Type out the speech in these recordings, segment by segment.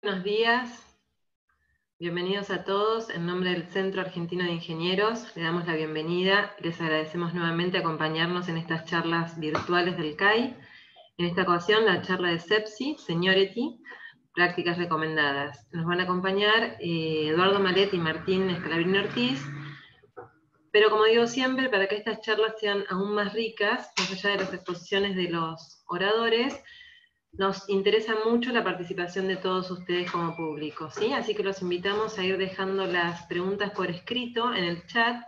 Buenos días, bienvenidos a todos. En nombre del Centro Argentino de Ingenieros, le damos la bienvenida y les agradecemos nuevamente acompañarnos en estas charlas virtuales del CAI. En esta ocasión, la charla de SEPSI, Seniority, prácticas recomendadas. Nos van a acompañar Eduardo Malet y Martín Scalabrini Ortiz, pero como digo siempre, para que estas charlas sean aún más ricas, más allá de las exposiciones de los oradores, nos interesa mucho la participación de todos ustedes como público, ¿sí? Así que los invitamos a ir dejando las preguntas por escrito en el chat,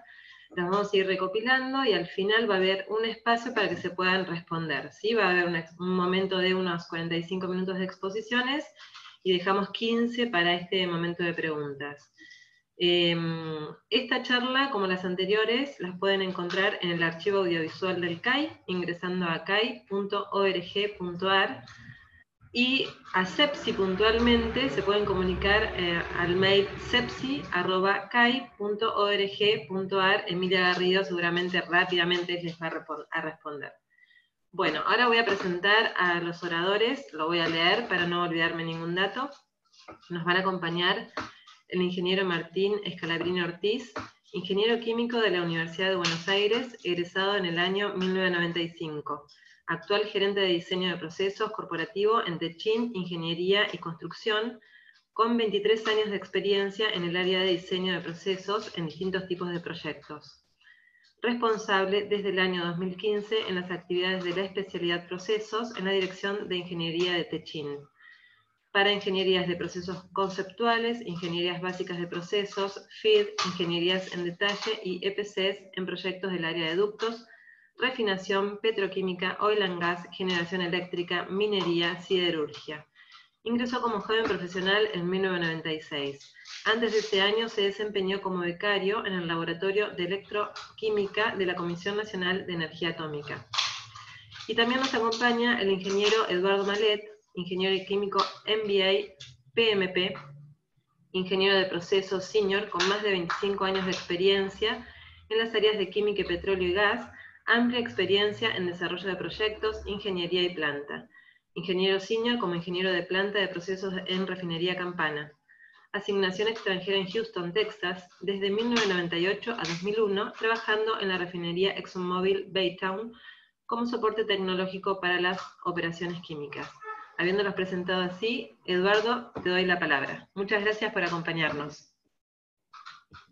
las vamos a ir recopilando y al final va a haber un espacio para que se puedan responder, ¿sí? Va a haber un momento de unos 45 minutos de exposiciones y dejamos 15 para este momento de preguntas. Esta charla, como las anteriores, las pueden encontrar en el archivo audiovisual del CAI, ingresando a cai.org.ar, y a SEPSI puntualmente se pueden comunicar al mail sepsi@cai.org.ar. Emilia Garrido seguramente rápidamente les va a responder. Bueno, ahora voy a presentar a los oradores, lo voy a leer para no olvidarme ningún dato. Nos van a acompañar el ingeniero Martín Scalabrini Ortiz, ingeniero químico de la Universidad de Buenos Aires, egresado en el año 1995. Actual gerente de diseño de procesos corporativo en Techin Ingeniería y Construcción, con 23 años de experiencia en el área de diseño de procesos en distintos tipos de proyectos. Responsable desde el año 2015 en las actividades de la especialidad procesos en la Dirección de Ingeniería de Techin. Para ingenierías de procesos conceptuales, ingenierías básicas de procesos, FEED, ingenierías en detalle y EPCs en proyectos del área de ductos, refinación, petroquímica, oil and gas, generación eléctrica, minería, siderurgia. Ingresó como joven profesional en 1996. Antes de ese año se desempeñó como becario en el Laboratorio de Electroquímica de la Comisión Nacional de Energía Atómica. Y también nos acompaña el ingeniero Eduardo Malet, ingeniero químico MBA, PMP, ingeniero de procesos senior con más de 25 años de experiencia en las áreas de química, petróleo y gas, amplia experiencia en desarrollo de proyectos, ingeniería y planta. Ingeniero senior como ingeniero de planta de procesos en Refinería Campana. Asignación extranjera en Houston, Texas, desde 1998 a 2001, trabajando en la refinería ExxonMobil Baytown como soporte tecnológico para las operaciones químicas. Habiéndolos presentado así, Eduardo, te doy la palabra. Muchas gracias por acompañarnos.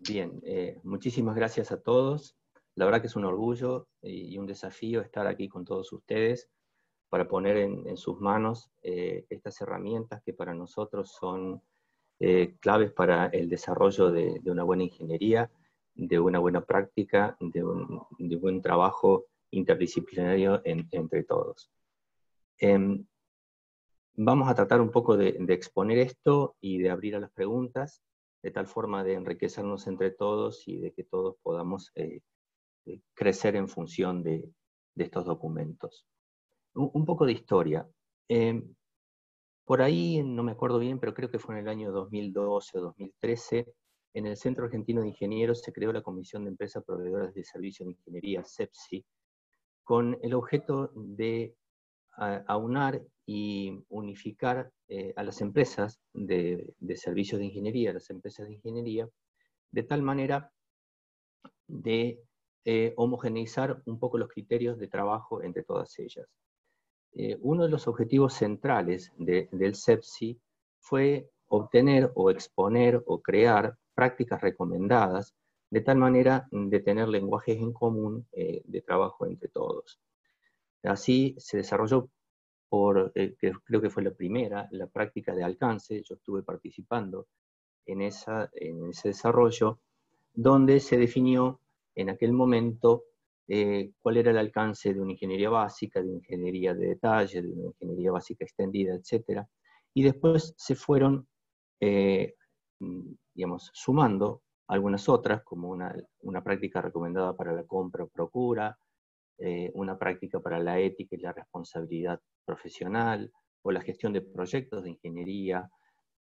Bien, muchísimas gracias a todos. La verdad que es un orgullo y un desafío estar aquí con todos ustedes para poner en sus manos estas herramientas que para nosotros son claves para el desarrollo de una buena ingeniería, de una buena práctica, de buen trabajo interdisciplinario entre todos. Vamos a tratar un poco de exponer esto y de abrir a las preguntas, de tal forma de enriquecernos entre todos y de que todos podamos crecer en función de estos documentos. Un poco de historia. Por ahí, no me acuerdo bien, pero creo que fue en el año 2012 o 2013, en el Centro Argentino de Ingenieros se creó la Comisión de Empresas Proveedoras de Servicios de Ingeniería, SEPSI, con el objeto de aunar y unificar a las empresas de servicios de ingeniería, las empresas de ingeniería, de tal manera de homogeneizar un poco los criterios de trabajo entre todas ellas. Uno de los objetivos centrales del SEPSI fue obtener o exponer o crear prácticas recomendadas de tal manera de tener lenguajes en común de trabajo entre todos. Así se desarrolló creo que fue la primera, la práctica de alcance. Yo estuve participando en ese desarrollo, donde se definió en aquel momento cuál era el alcance de una ingeniería básica, de una ingeniería de detalle, de una ingeniería básica extendida, etc. Y después se fueron, digamos, sumando algunas otras, como una práctica recomendada para la compra o procura, una práctica para la ética y la responsabilidad profesional, o la gestión de proyectos de ingeniería.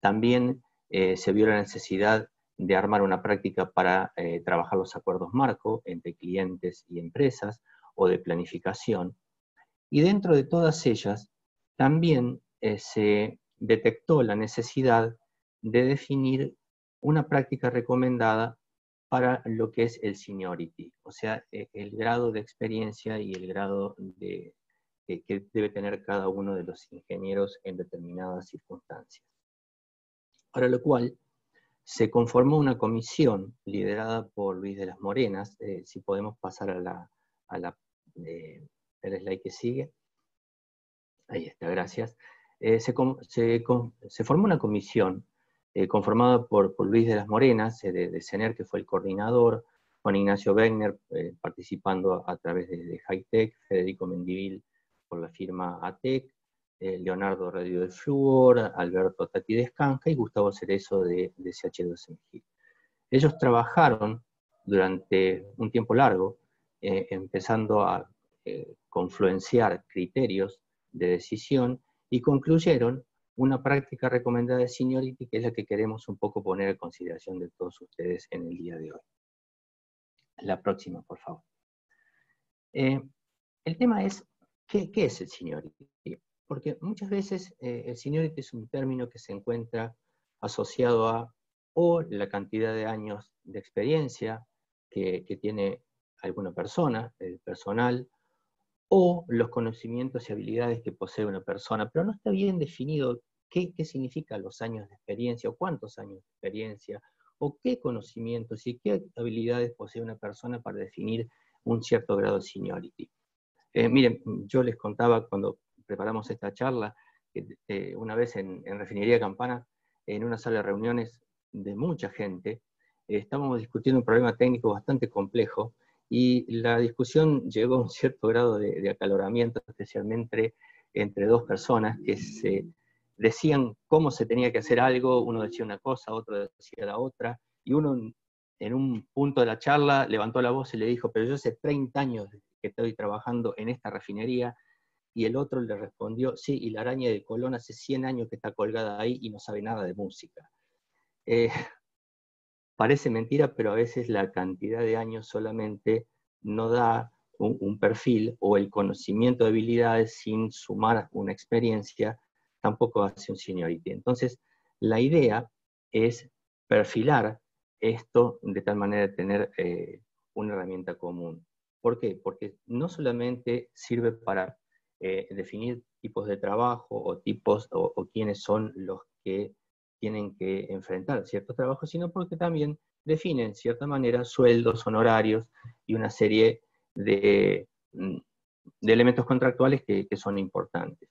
También se vio la necesidad de armar una práctica para trabajar los acuerdos marco entre clientes y empresas, o de planificación. Y dentro de todas ellas, también se detectó la necesidad de definir una práctica recomendada para lo que es el seniority, o sea, el grado de experiencia y el grado que debe tener cada uno de los ingenieros en determinadas circunstancias. Para lo cual se conformó una comisión liderada por Luis de las Morenas. Si podemos pasar al slide que sigue. Ahí está, gracias. Se formó una comisión conformada por Luis de las Morenas, de CENER, que fue el coordinador, Juan Ignacio Wegner participando a través de Hightech, Federico Mendivil por la firma ATEC, Leonardo Radio del Fluor, Alberto Tati de Escanja y Gustavo Cerezo de CH2MG. Ellos trabajaron durante un tiempo largo, empezando a confluenciar criterios de decisión y concluyeron una práctica recomendada de seniority, que es la que queremos un poco poner en consideración de todos ustedes en el día de hoy. La próxima, por favor. El tema es, ¿qué es el seniority? Porque muchas veces el seniority es un término que se encuentra asociado a o la cantidad de años de experiencia que tiene alguna persona, el personal, o los conocimientos y habilidades que posee una persona, pero no está bien definido qué significan los años de experiencia, o cuántos años de experiencia, o qué conocimientos y qué habilidades posee una persona para definir un cierto grado de seniority. Miren, yo les contaba cuando preparamos esta charla, que una vez en Refinería Campana, en una sala de reuniones de mucha gente, estábamos discutiendo un problema técnico bastante complejo, y la discusión llegó a un cierto grado de acaloramiento, especialmente entre dos personas que se decían cómo se tenía que hacer algo. Uno decía una cosa, otro decía la otra, y uno en un punto de la charla levantó la voz y le dijo: pero yo hace 30 años que estoy trabajando en esta refinería, y el otro le respondió: sí, y la araña de Colón hace 100 años que está colgada ahí y no sabe nada de música. Parece mentira, pero a veces la cantidad de años solamente no da un perfil, o el conocimiento de habilidades sin sumar una experiencia tampoco hace un seniority. Entonces, la idea es perfilar esto de tal manera de tener una herramienta común. ¿Por qué? Porque no solamente sirve para definir tipos de trabajo o quiénes son los que tienen que enfrentar ciertos trabajos, sino porque también definen, de cierta manera, sueldos, honorarios y una serie de elementos contractuales que son importantes.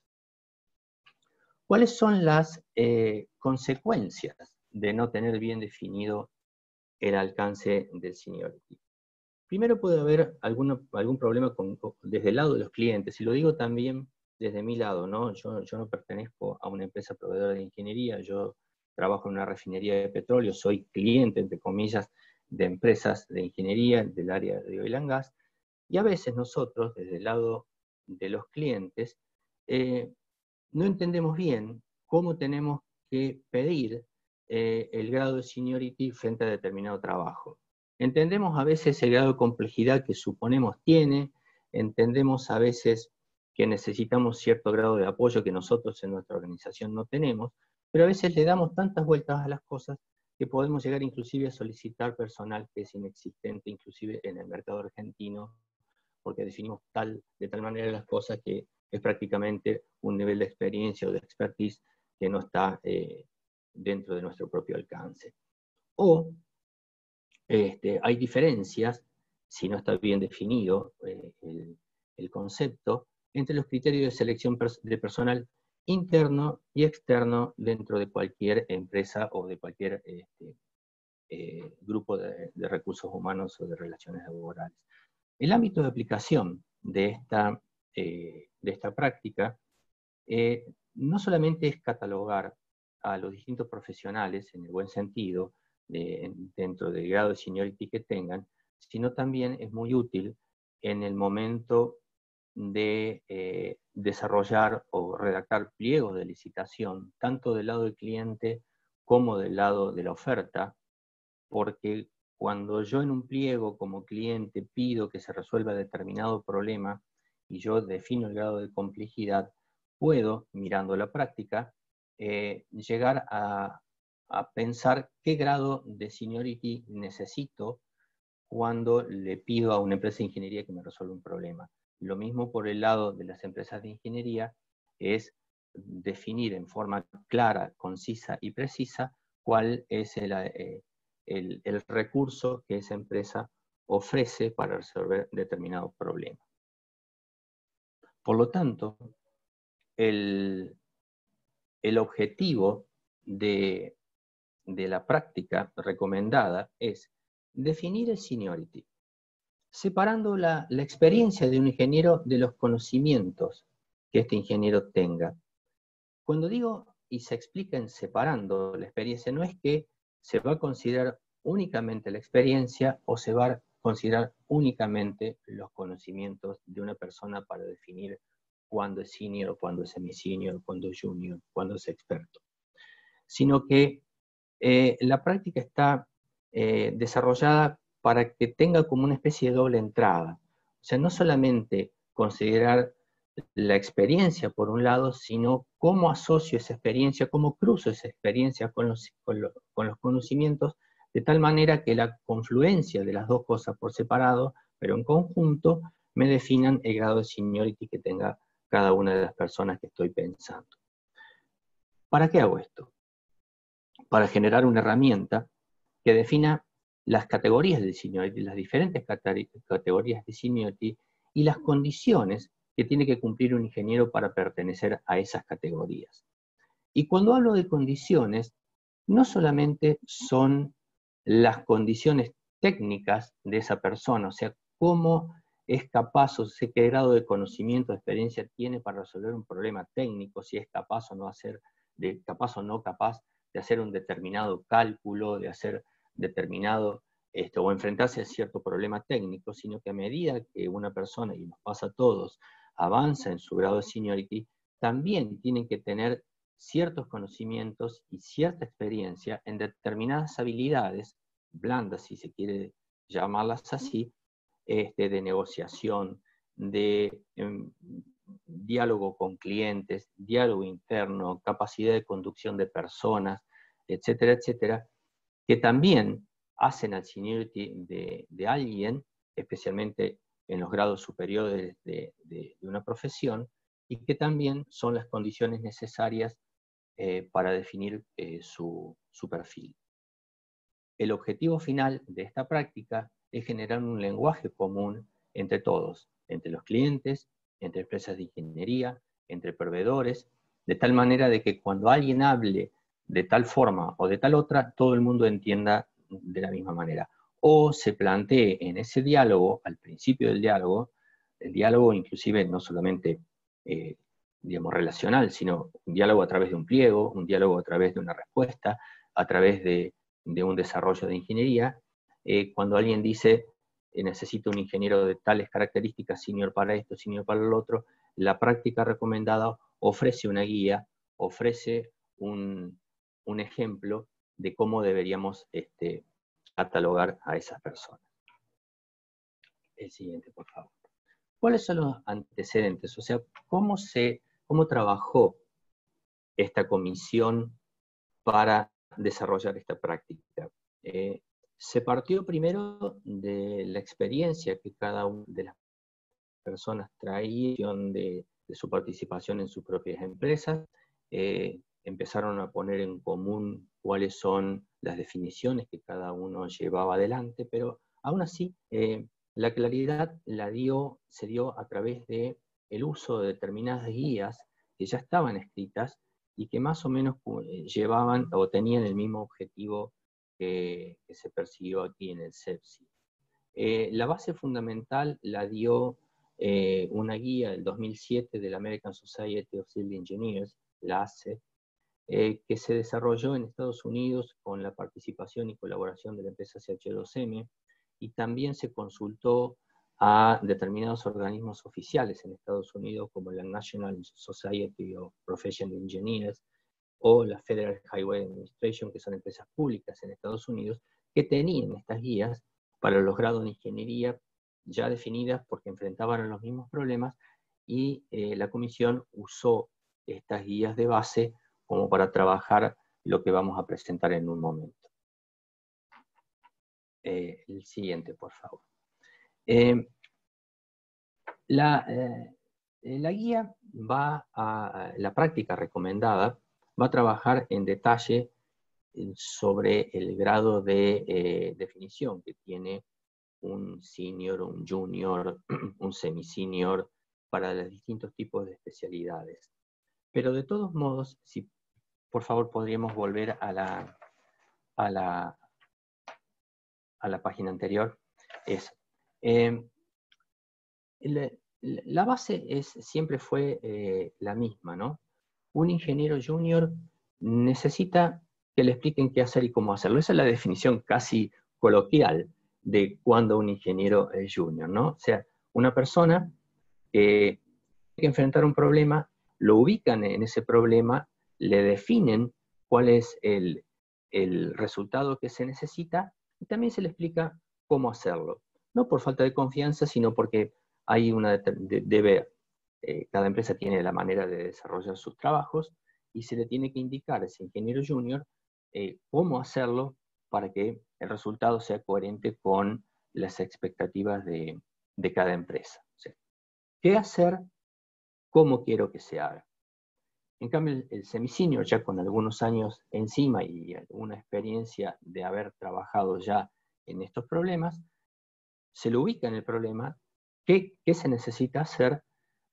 ¿Cuáles son las consecuencias de no tener bien definido el alcance del seniority? Primero, puede haber algún problema desde el lado de los clientes, y lo digo también desde mi lado, ¿no? Yo no pertenezco a una empresa proveedora de ingeniería, yo trabajo en una refinería de petróleo, soy cliente, entre comillas, de empresas de ingeniería del área de oil and gas, y a veces nosotros, desde el lado de los clientes, no entendemos bien cómo tenemos que pedir el grado de seniority frente a determinado trabajo. Entendemos a veces el grado de complejidad que suponemos tiene, entendemos a veces que necesitamos cierto grado de apoyo que nosotros en nuestra organización no tenemos, pero a veces le damos tantas vueltas a las cosas que podemos llegar inclusive a solicitar personal que es inexistente, inclusive en el mercado argentino, porque definimos de tal manera las cosas que es prácticamente un nivel de experiencia o de expertise que no está dentro de nuestro propio alcance. O hay diferencias, si no está bien definido el concepto, entre los criterios de selección de personal interno y externo dentro de cualquier empresa o de cualquier grupo de recursos humanos o de relaciones laborales. El ámbito de aplicación de esta práctica no solamente es catalogar a los distintos profesionales, en el buen sentido, dentro del grado de seniority que tengan, sino también es muy útil en el momento de desarrollar o redactar pliegos de licitación, tanto del lado del cliente como del lado de la oferta, porque cuando yo en un pliego como cliente pido que se resuelva determinado problema y yo defino el grado de complejidad, puedo, mirando la práctica, llegar a pensar qué grado de seniority necesito cuando le pido a una empresa de ingeniería que me resuelva un problema. Lo mismo por el lado de las empresas de ingeniería, es definir en forma clara, concisa y precisa cuál es el recurso que esa empresa ofrece para resolver determinado problema. Por lo tanto, el objetivo de la práctica recomendada es definir el seniority, separando la experiencia de un ingeniero de los conocimientos que este ingeniero tenga. Cuando digo y se explica en separando la experiencia, no es que se va a considerar únicamente la experiencia o se va a considerar únicamente los conocimientos de una persona para definir cuándo es senior, cuándo es semi-senior, cuándo es junior, cuándo es experto. Sino que la práctica está desarrollada para que tenga como una especie de doble entrada. O sea, no solamente considerar la experiencia por un lado, sino cómo asocio esa experiencia, cómo cruzo esa experiencia con los conocimientos, de tal manera que la confluencia de las dos cosas por separado, pero en conjunto, me definan el grado de seniority que tenga cada una de las personas que estoy pensando. ¿Para qué hago esto? Para generar una herramienta que defina las categorías de seniority, las diferentes categorías de seniority y las condiciones que tiene que cumplir un ingeniero para pertenecer a esas categorías. Y cuando hablo de condiciones, no solamente son las condiciones técnicas de esa persona, o sea, cómo es capaz, o sea, qué grado de conocimiento, de experiencia tiene para resolver un problema técnico, si es capaz o no capaz de hacer un determinado cálculo, de hacer determinado, o enfrentarse a cierto problema técnico, sino que a medida que una persona, y nos pasa a todos, avanza en su grado de seniority, también tienen que tener ciertos conocimientos y cierta experiencia en determinadas habilidades blandas, si se quiere llamarlas así, de negociación, de diálogo con clientes, diálogo interno, capacidad de conducción de personas, etcétera, etcétera, que también hacen al seniority de alguien, especialmente en los grados superiores de una profesión, y que también son las condiciones necesarias para definir su perfil. El objetivo final de esta práctica es generar un lenguaje común entre todos, entre los clientes, entre empresas de ingeniería, entre proveedores, de tal manera de que cuando alguien hable de tal forma o de tal otra, todo el mundo entienda de la misma manera. O se plantee en ese diálogo, al principio del diálogo, el diálogo inclusive no solamente digamos, relacional, sino un diálogo a través de un pliego, un diálogo a través de una respuesta, a través de un desarrollo de ingeniería, cuando alguien dice necesito un ingeniero de tales características, senior para esto, senior para lo otro, la práctica recomendada ofrece una guía, ofrece un ejemplo de cómo deberíamos catalogar a esas personas. El siguiente, por favor. ¿Cuáles son los antecedentes? O sea, ¿cómo trabajó esta comisión para desarrollar esta práctica? Se partió primero de la experiencia que cada una de las personas traía de su participación en sus propias empresas. Empezaron a poner en común cuáles son las definiciones que cada uno llevaba adelante, pero aún así la claridad se dio a través de el uso de determinadas guías que ya estaban escritas y que más o menos llevaban o tenían el mismo objetivo que se persiguió aquí en el CEPSI. La base fundamental la dio una guía del 2007 de la American Society of Civil Engineers, la ACE, que se desarrolló en Estados Unidos con la participación y colaboración de la empresa CH2M, y también se consultó a determinados organismos oficiales en Estados Unidos, como la National Society of Professional Engineers o la Federal Highway Administration, que son empresas públicas en Estados Unidos, que tenían estas guías para los grados de ingeniería ya definidas porque enfrentaban los mismos problemas, y la comisión usó estas guías de base como para trabajar lo que vamos a presentar en un momento. El siguiente, por favor. La guía la práctica recomendada va a trabajar en detalle sobre el grado de definición que tiene un senior, un junior, un semi-senior para los distintos tipos de especialidades. Pero de todos modos, si por favor podríamos volver a la página anterior, la base siempre fue la misma, ¿no? Un ingeniero junior necesita que le expliquen qué hacer y cómo hacerlo. Esa es la definición casi coloquial de cuando un ingeniero es junior, ¿no? O sea, una persona que tiene que enfrentar un problema, lo ubican en ese problema, le definen cuál es el resultado que se necesita y también se le explica cómo hacerlo. No por falta de confianza, sino porque hay cada empresa tiene la manera de desarrollar sus trabajos y se le tiene que indicar a ese ingeniero junior cómo hacerlo para que el resultado sea coherente con las expectativas de cada empresa. O sea, ¿qué hacer? ¿Cómo quiero que se haga? En cambio, el semi-senior, ya con algunos años encima y alguna experiencia de haber trabajado ya en estos problemas, se lo ubica en el problema, qué se necesita hacer,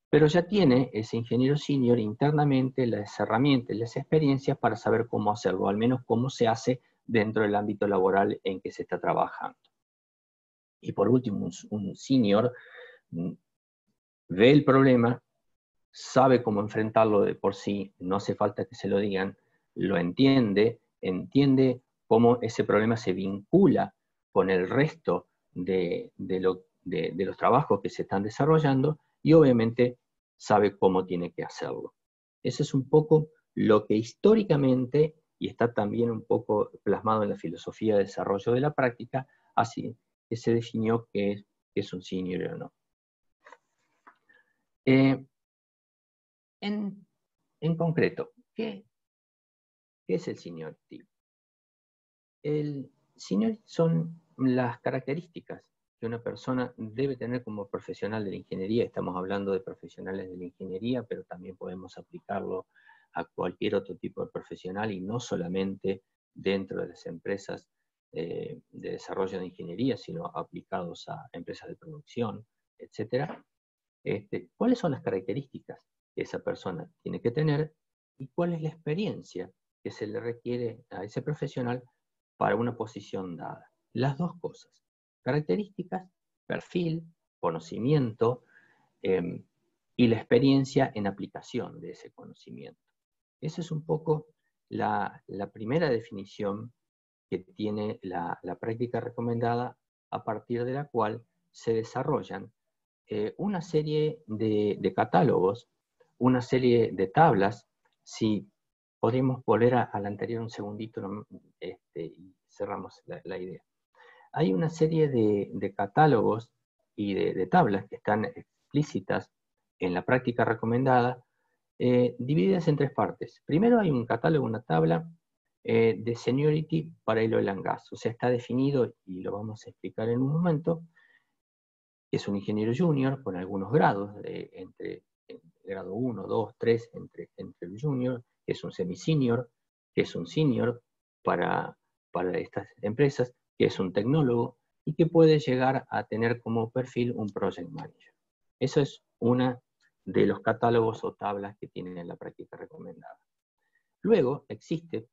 pero ya tiene ese ingeniero senior internamente las herramientas, las experiencias para saber cómo hacerlo, al menos cómo se hace dentro del ámbito laboral en que se está trabajando. Y por último, un senior ve el problema, sabe cómo enfrentarlo de por sí, no hace falta que se lo digan, lo entiende cómo ese problema se vincula con el resto de los trabajos que se están desarrollando y obviamente sabe cómo tiene que hacerlo. Eso es un poco lo que históricamente, y está también un poco plasmado en la filosofía de desarrollo de la práctica, así que se definió qué es un senior o no. En concreto, ¿qué es el seniority? El seniority son las características que una persona debe tener como profesional de la ingeniería. Estamos hablando de profesionales de la ingeniería, pero también podemos aplicarlo a cualquier otro tipo de profesional y no solamente dentro de las empresas de desarrollo de ingeniería, sino aplicados a empresas de producción, etc. ¿Cuáles son las características que esa persona tiene que tener y cuál es la experiencia que se le requiere a ese profesional para una posición dada? Las dos cosas, características, perfil, conocimiento y la experiencia en aplicación de ese conocimiento. Esa es un poco la primera definición que tiene la práctica recomendada, a partir de la cual se desarrollan una serie de catálogos, una serie de tablas. Si podemos volver al anterior un segundito y cerramos la idea. Hay una serie de catálogos y de tablas que están explícitas en la práctica recomendada, divididas en tres partes. Primero hay un catálogo, una tabla de seniority para el oil and gas. O sea, está definido, y lo vamos a explicar en un momento, es un ingeniero junior con algunos grados, entre grado 1, 2, 3, entre el junior, que es un semi-senior, que es un senior para estas empresas, que es un tecnólogo y que puede llegar a tener como perfil un project manager. Eso es una de los catálogos o tablas que tienen la práctica recomendada. Luego existe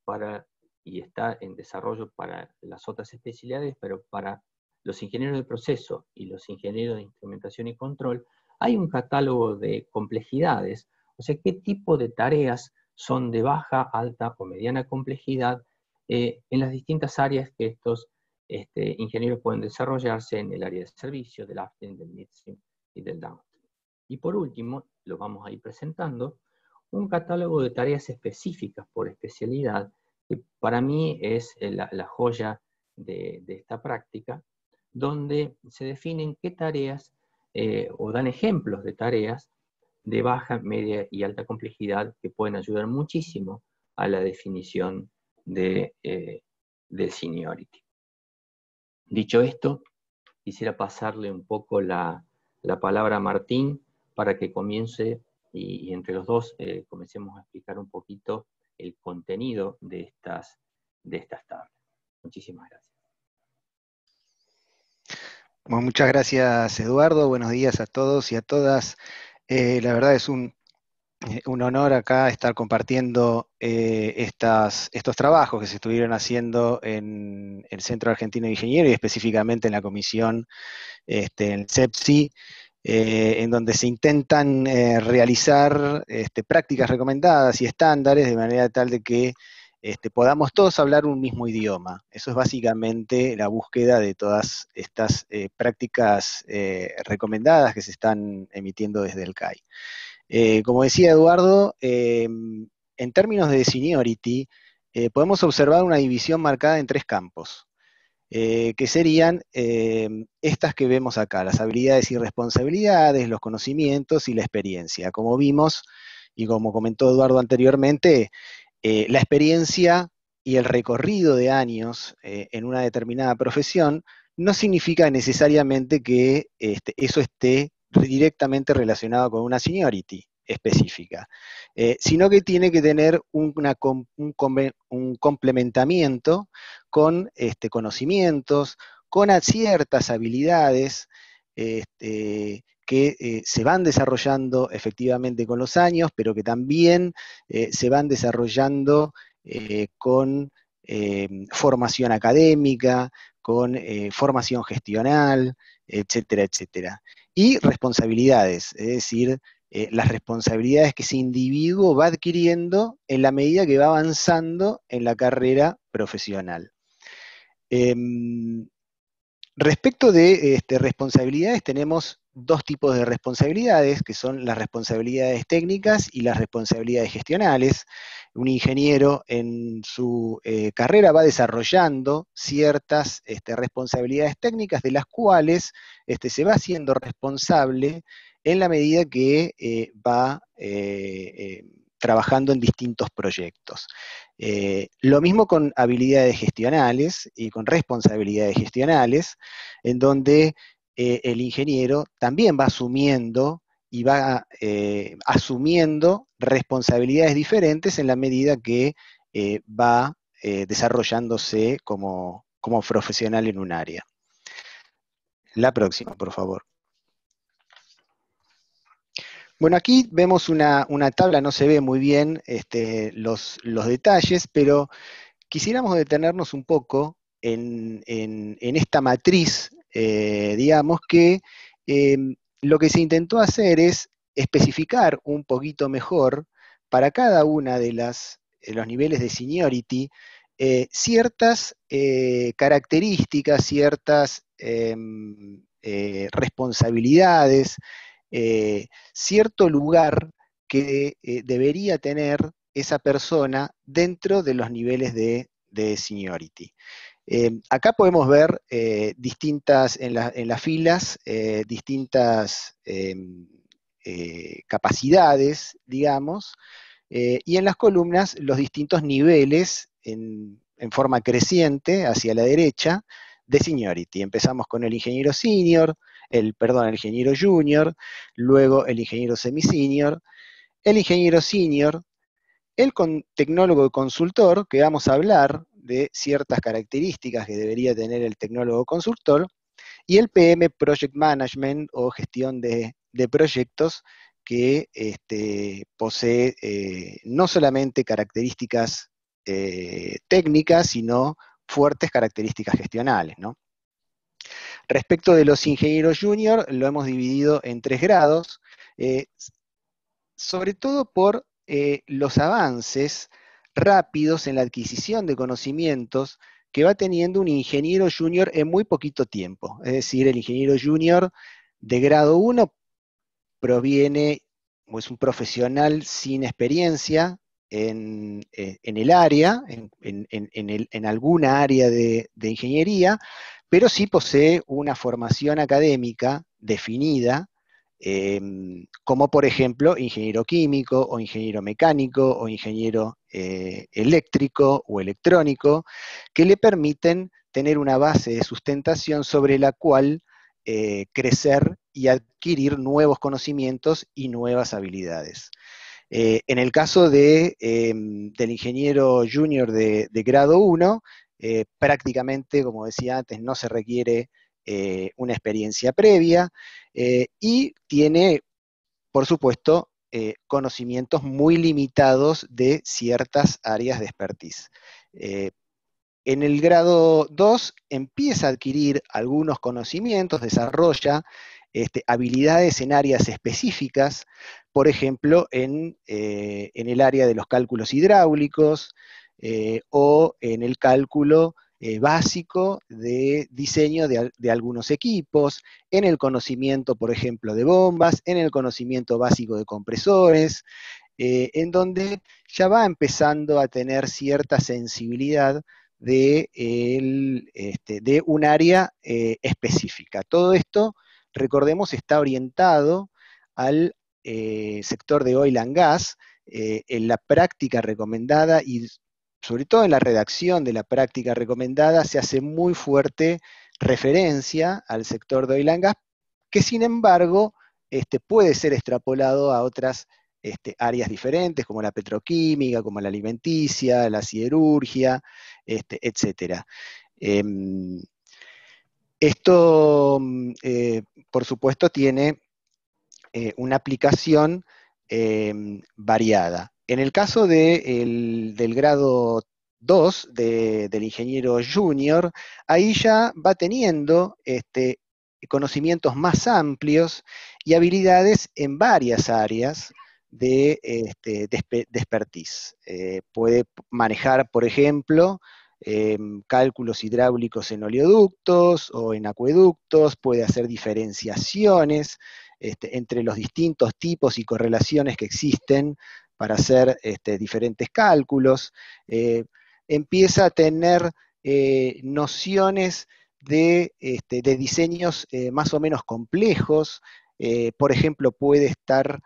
y está en desarrollo para las otras especialidades, pero para los ingenieros de proceso y los ingenieros de instrumentación y control, hay un catálogo de complejidades, o sea, qué tipo de tareas son de baja, alta o mediana complejidad en las distintas áreas que estos ingenieros pueden desarrollarse en el área de servicio, del upstream, del midstream y del downstream. Y por último, lo vamos a ir presentando, un catálogo de tareas específicas por especialidad, que para mí es la joya de esta práctica, donde se definen qué tareas o dan ejemplos de tareas de baja, media y alta complejidad que pueden ayudar muchísimo a la definición de seniority. Dicho esto, quisiera pasarle un poco la palabra a Martín para que comience y entre los dos comencemos a explicar un poquito el contenido de estas tablas. Muchísimas gracias. Bueno, muchas gracias, Eduardo. Buenos días a todos y a todas. La verdad es un honor acá estar compartiendo estos trabajos que se estuvieron haciendo en el Centro Argentino de Ingeniería y específicamente en la comisión, en el CEPSI, en donde se intentan realizar prácticas recomendadas y estándares de manera tal de que podamos todos hablar un mismo idioma. Eso es básicamente la búsqueda de todas estas prácticas recomendadas que se están emitiendo desde el CAI. Como decía Eduardo, en términos de seniority, podemos observar una división marcada en 3 campos, que serían estas que vemos acá: las habilidades y responsabilidades, los conocimientos y la experiencia. Como vimos, y como comentó Eduardo anteriormente, la experiencia y el recorrido de años en una determinada profesión no significa necesariamente que eso esté directamente relacionado con una seniority específica, sino que tiene que tener un complementamiento con conocimientos, con ciertas habilidades que se van desarrollando efectivamente con los años, pero que también se van desarrollando con formación académica, con formación gestional, etcétera, etcétera. Y responsabilidades, es decir, las responsabilidades que ese individuo va adquiriendo en la medida que va avanzando en la carrera profesional. Respecto de responsabilidades, tenemos 2 tipos de responsabilidades, que son las responsabilidades técnicas y las responsabilidades gestionales. Un ingeniero en su carrera va desarrollando ciertas responsabilidades técnicas, de las cuales se va haciendo responsable en la medida que va trabajando en distintos proyectos. Lo mismo con habilidades gestionales y con responsabilidades gestionales, en donde el ingeniero también va asumiendo y va asumiendo responsabilidades diferentes en la medida que va desarrollándose como profesional en un área. La próxima, por favor. Bueno, aquí vemos una tabla, no se ve muy bien los detalles, pero quisiéramos detenernos un poco en esta matriz, digamos que lo que se intentó hacer es especificar un poquito mejor para cada una de los niveles de seniority ciertas características, ciertas responsabilidades, cierto lugar que debería tener esa persona dentro de los niveles de seniority. Acá podemos ver distintas, en las filas, distintas capacidades, digamos, y en las columnas los distintos niveles en forma creciente hacia la derecha de seniority. Empezamos con el ingeniero senior, el ingeniero junior, luego el ingeniero semi-senior, el ingeniero senior, el tecnólogo consultor, que vamos a hablar de ciertas características que debería tener el tecnólogo consultor, y el PM Project Management, o gestión de proyectos, que posee no solamente características técnicas, sino fuertes características gestionales, ¿no? Respecto de los ingenieros junior, lo hemos dividido en 3 grados, sobre todo por los avances rápidos en la adquisición de conocimientos que va teniendo un ingeniero junior en muy poquito tiempo. Es decir, el ingeniero junior de grado 1 proviene, o es un profesional sin experiencia en el área, en alguna área de ingeniería, pero sí posee una formación académica definida, como por ejemplo ingeniero químico, o ingeniero mecánico, o ingeniero eléctrico o electrónico, que le permiten tener una base de sustentación sobre la cual crecer y adquirir nuevos conocimientos y nuevas habilidades. En el caso del ingeniero junior de grado 1, prácticamente, como decía antes, no se requiere una experiencia previa y tiene, por supuesto, conocimientos muy limitados de ciertas áreas de expertise. En el grado 2 empieza a adquirir algunos conocimientos, desarrolla habilidades en áreas específicas, por ejemplo, en el área de los cálculos hidráulicos o en el cálculo básico de diseño de algunos equipos, en el conocimiento, por ejemplo, de bombas, en el conocimiento básico de compresores, en donde ya va empezando a tener cierta sensibilidad de un área específica. Todo esto, recordemos, está orientado al sector de oil and gas, en la práctica recomendada y sobre todo en la redacción de la práctica recomendada se hace muy fuerte referencia al sector de oil and gas, que sin embargo puede ser extrapolado a otras áreas diferentes, como la petroquímica, como la alimenticia, la siderurgia, etc. Esto, por supuesto, tiene una aplicación variada. En el caso del grado 2 del ingeniero junior, ahí ya va teniendo conocimientos más amplios y habilidades en varias áreas de expertise. Puede manejar, por ejemplo, cálculos hidráulicos en oleoductos o en acueductos, puede hacer diferenciaciones entre los distintos tipos y correlaciones que existen para hacer diferentes cálculos. Empieza a tener nociones de diseños más o menos complejos. Por ejemplo, puede estar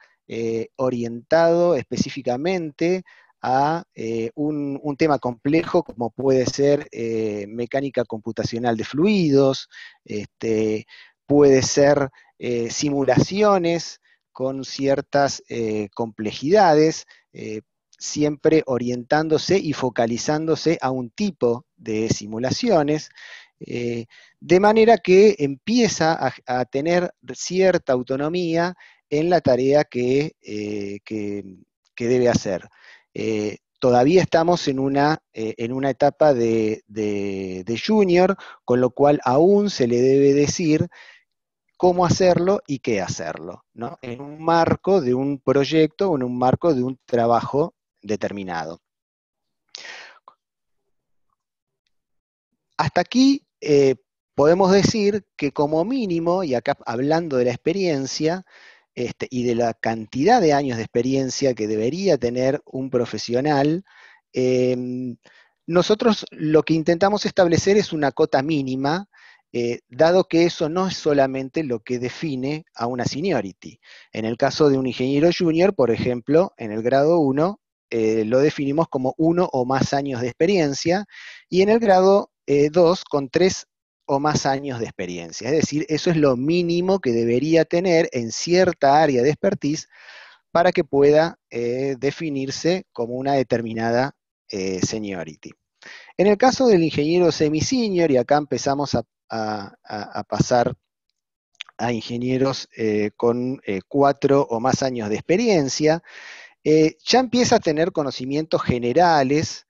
orientado específicamente a un tema complejo como puede ser mecánica computacional de fluidos, puede ser simulaciones con ciertas complejidades, siempre orientándose y focalizándose a un tipo de simulaciones, de manera que empieza a tener cierta autonomía en la tarea que debe hacer. Todavía estamos en una etapa de junior, con lo cual aún se le debe decir cómo hacerlo y qué hacerlo, ¿no? En un marco de un proyecto o en un marco de un trabajo determinado. Hasta aquí podemos decir que como mínimo, y acá hablando de la experiencia, y de la cantidad de años de experiencia que debería tener un profesional, nosotros lo que intentamos establecer es una cota mínima, dado que eso no es solamente lo que define a una seniority. En el caso de un ingeniero junior, por ejemplo, en el grado 1, lo definimos como 1 o más años de experiencia, y en el grado 2 con 3 o más años de experiencia. Es decir, eso es lo mínimo que debería tener en cierta área de expertise para que pueda definirse como una determinada seniority. En el caso del ingeniero semi-senior, y acá empezamos a pasar a ingenieros con 4 o más años de experiencia, ya empieza a tener conocimientos generales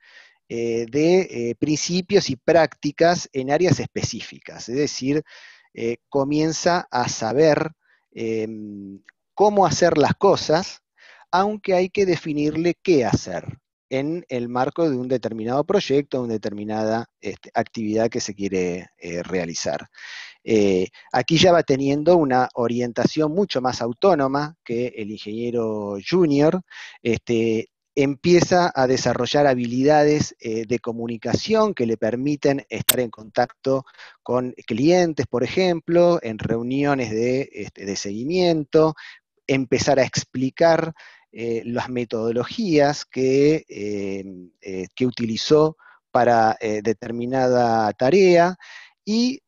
de principios y prácticas en áreas específicas, es decir, comienza a saber cómo hacer las cosas, aunque hay que definirle qué hacer en el marco de un determinado proyecto, una determinada actividad que se quiere realizar. Aquí ya va teniendo una orientación mucho más autónoma que el ingeniero junior, empieza a desarrollar habilidades de comunicación que le permiten estar en contacto con clientes, por ejemplo, en reuniones de seguimiento, empezar a explicar las metodologías que utilizó para determinada tarea, y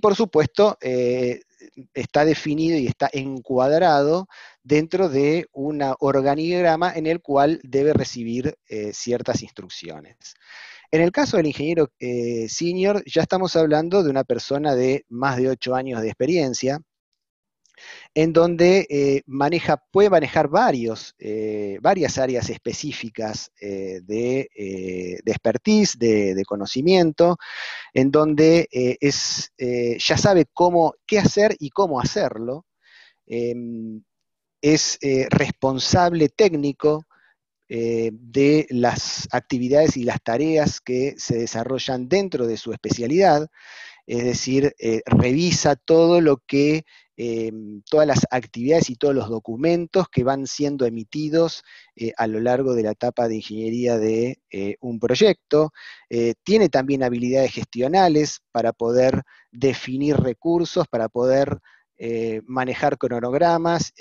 por supuesto, está definido y está encuadrado dentro de un organigrama en el cual debe recibir ciertas instrucciones. En el caso del ingeniero senior, ya estamos hablando de una persona de más de 8 años de experiencia, en donde puede manejar varias áreas específicas de expertise, de conocimiento, en donde ya sabe qué hacer y cómo hacerlo. Es responsable técnico de las actividades y las tareas que se desarrollan dentro de su especialidad, es decir, revisa todo lo que, todas las actividades y todos los documentos que van siendo emitidos a lo largo de la etapa de ingeniería de un proyecto. Tiene también habilidades gestionales para poder definir recursos, para poder manejar cronogramas,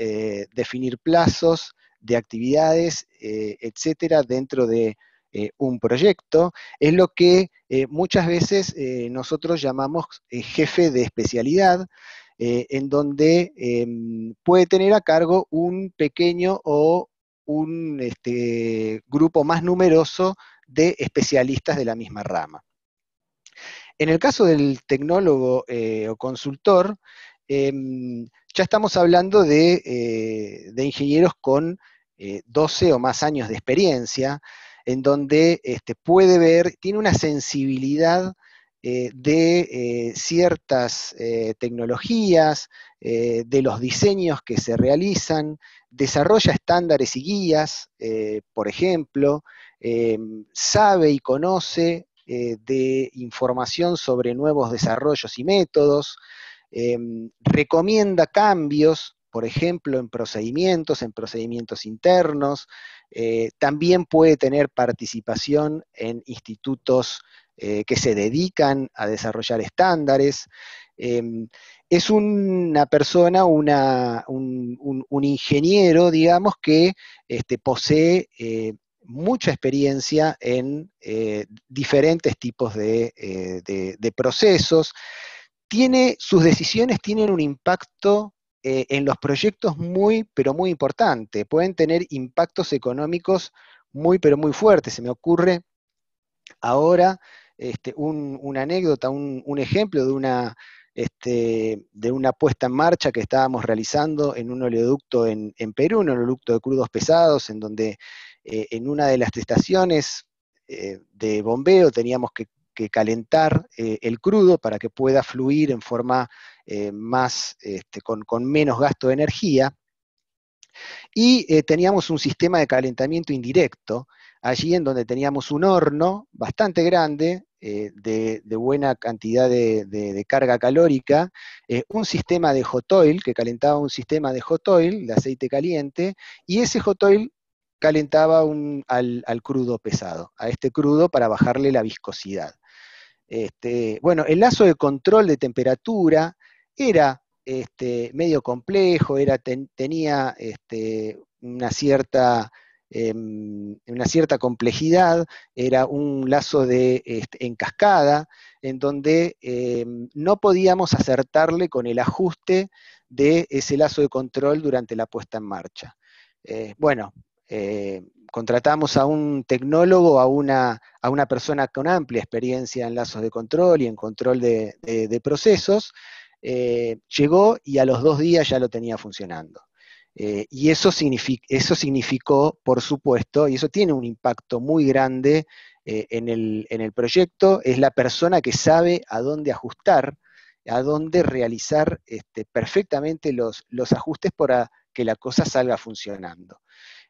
definir plazos de actividades, etcétera, dentro de un proyecto. Es lo que muchas veces nosotros llamamos jefe de especialidad, en donde puede tener a cargo un pequeño o un grupo más numeroso de especialistas de la misma rama. En el caso del tecnólogo o consultor, ya estamos hablando de ingenieros con 12 o más años de experiencia, en donde puede ver, tiene una sensibilidad de ciertas tecnologías, de los diseños que se realizan, desarrolla estándares y guías, por ejemplo, sabe y conoce de información sobre nuevos desarrollos y métodos, recomienda cambios, por ejemplo, en procedimientos internos, también puede tener participación en institutos que se dedican a desarrollar estándares. Es una persona, un ingeniero, digamos, que posee mucha experiencia en diferentes tipos de procesos. Sus decisiones tienen un impacto en los proyectos muy, pero muy importante. Pueden tener impactos económicos muy, pero muy fuertes. Se me ocurre ahora una anécdota, un ejemplo de una puesta en marcha que estábamos realizando en un oleoducto en Perú, un oleoducto de crudos pesados, en donde en una de las estaciones de bombeo teníamos que calentar el crudo para que pueda fluir en forma con menos gasto de energía. Y teníamos un sistema de calentamiento indirecto, allí en donde teníamos un horno bastante grande, de buena cantidad de carga calórica, un sistema de hot oil, que calentaba un sistema de hot oil, de aceite caliente, y ese hot oil calentaba al crudo pesado, a este crudo para bajarle la viscosidad. Bueno, el lazo de control de temperatura era medio complejo, tenía una cierta complejidad, era un lazo en cascada, en donde no podíamos acertarle con el ajuste de ese lazo de control durante la puesta en marcha. Bueno, contratamos a un tecnólogo, a una persona con amplia experiencia en lazos de control y en control de procesos. Llegó y a los 2 días ya lo tenía funcionando. Y eso significó, por supuesto, y eso tiene un impacto muy grande en el proyecto, es la persona que sabe a dónde ajustar, a dónde realizar perfectamente los ajustes para que la cosa salga funcionando.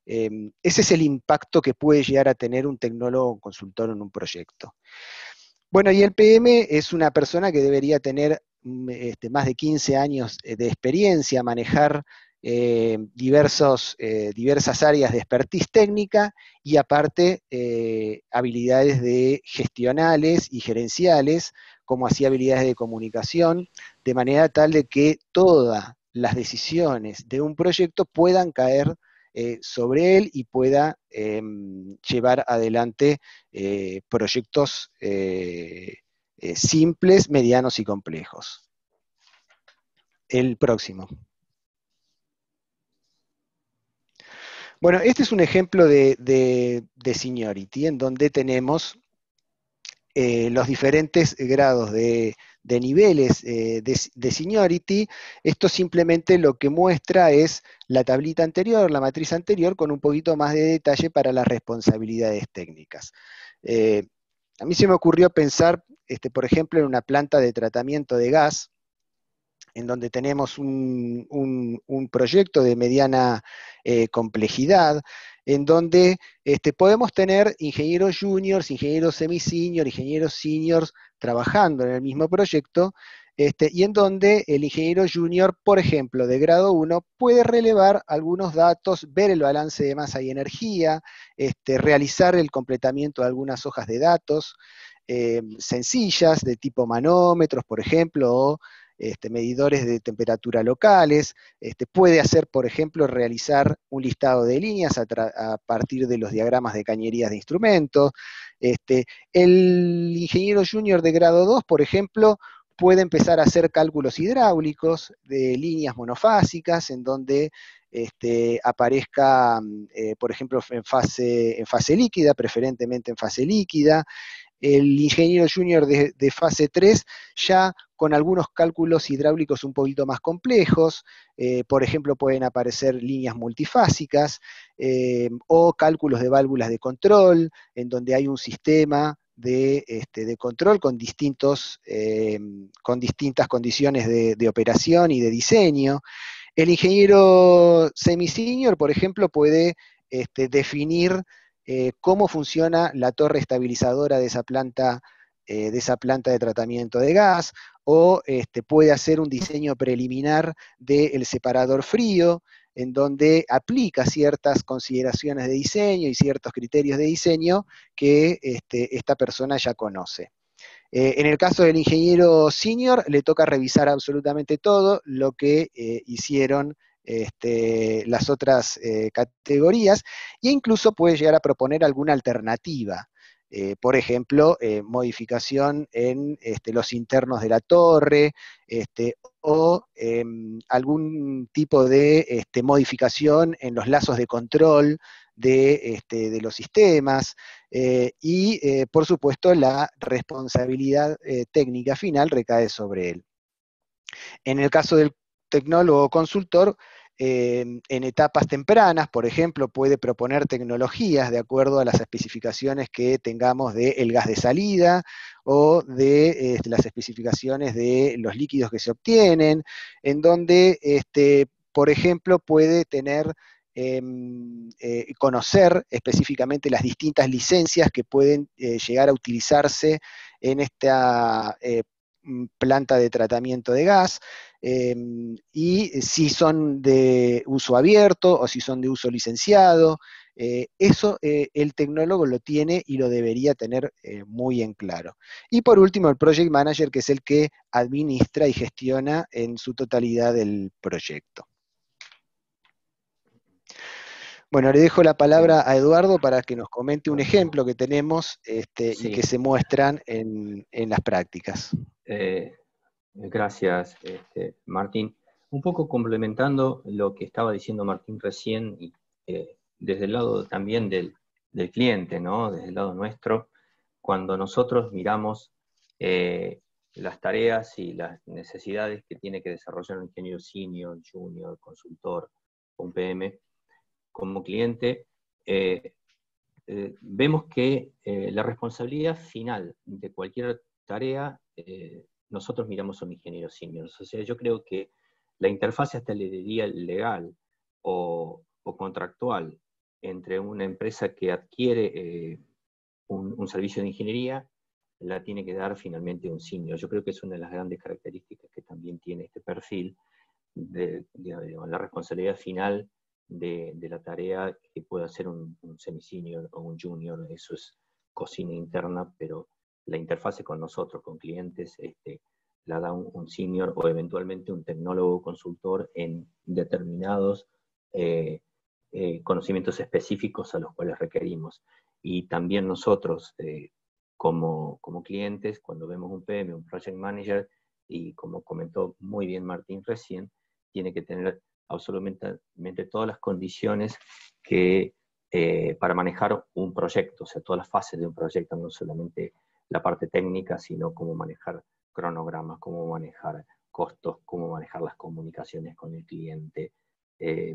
Ese es el impacto que puede llegar a tener un tecnólogo o consultor en un proyecto. Bueno, y el PM es una persona que debería tener más de 15 años de experiencia, manejar diversas áreas de expertise técnica y aparte habilidades gestionales y gerenciales, como así habilidades de comunicación, de manera tal de que toda las decisiones de un proyecto puedan caer sobre él y pueda llevar adelante proyectos simples, medianos y complejos. El próximo. Bueno, este es un ejemplo de seniority, en donde tenemos los diferentes grados de niveles de seniority. Esto simplemente lo que muestra es la tablita anterior, la matriz anterior, con un poquito más de detalle para las responsabilidades técnicas. A mí se me ocurrió pensar, por ejemplo, en una planta de tratamiento de gas, en donde tenemos un proyecto de mediana complejidad, en donde podemos tener ingenieros juniors, ingenieros semi-senior, ingenieros seniors trabajando en el mismo proyecto, y en donde el ingeniero junior, por ejemplo, de grado 1, puede relevar algunos datos, ver el balance de masa y energía, realizar el completamiento de algunas hojas de datos sencillas, de tipo manómetros, por ejemplo, o medidores de temperatura locales, puede hacer, por ejemplo, realizar un listado de líneas a partir de los diagramas de cañerías de instrumentos. El ingeniero junior de grado 2, por ejemplo, puede empezar a hacer cálculos hidráulicos de líneas monofásicas, en donde aparezca, por ejemplo, en fase líquida, preferentemente en fase líquida. El ingeniero junior de fase 3 ya con algunos cálculos hidráulicos un poquito más complejos, por ejemplo pueden aparecer líneas multifásicas o cálculos de válvulas de control, en donde hay un sistema de control con distintas condiciones de operación y de diseño. El ingeniero semi-senior, por ejemplo, puede definir cómo funciona la torre estabilizadora de esa planta de tratamiento de gas, o puede hacer un diseño preliminar del separador frío, en donde aplica ciertas consideraciones de diseño y ciertos criterios de diseño que esta persona ya conoce. En el caso del ingeniero senior, le toca revisar absolutamente todo lo que hicieron las otras categorías, e incluso puede llegar a proponer alguna alternativa. Por ejemplo, modificación en los internos de la torre, o algún tipo de modificación en los lazos de control de los sistemas, y por supuesto la responsabilidad técnica final recae sobre él. En el caso del tecnólogo consultor, en etapas tempranas, por ejemplo, puede proponer tecnologías de acuerdo a las especificaciones que tengamos del gas de salida o de las especificaciones de los líquidos que se obtienen, en donde, por ejemplo, puede tener conocer específicamente las distintas licencias que pueden llegar a utilizarse en esta planta de tratamiento de gas, y si son de uso abierto o si son de uso licenciado. Eso el tecnólogo lo tiene y lo debería tener muy en claro. Y por último, el Project Manager, que es el que administra y gestiona en su totalidad el proyecto. Bueno, le dejo la palabra a Eduardo para que nos comente un ejemplo que tenemos y que se muestran en las prácticas. Gracias, Martín. Un poco complementando lo que estaba diciendo Martín recién, y desde el lado también del cliente, ¿no? Desde el lado nuestro, cuando nosotros miramos las tareas y las necesidades que tiene que desarrollar un ingeniero senior, junior, consultor, un PM, como cliente, vemos que la responsabilidad final de cualquier tarea, nosotros miramos a un ingeniero senior. O sea, yo creo que la interfaz, hasta le diría legal o contractual, entre una empresa que adquiere un servicio de ingeniería, la tiene que dar finalmente un senior. Yo creo que es una de las grandes características que también tiene este perfil, de la responsabilidad final de la tarea que puede hacer un semi-senior o un junior. Eso es cocina interna, pero la interfase con nosotros, con clientes, la da un senior o eventualmente un tecnólogo consultor en determinados conocimientos específicos a los cuales requerimos. Y también nosotros, como clientes, cuando vemos un PM, un Project Manager, y como comentó muy bien Martín recién, tiene que tener absolutamente todas las condiciones que, para manejar un proyecto, o sea, todas las fases de un proyecto, no solamente la parte técnica, sino cómo manejar cronogramas, cómo manejar costos, cómo manejar las comunicaciones con el cliente.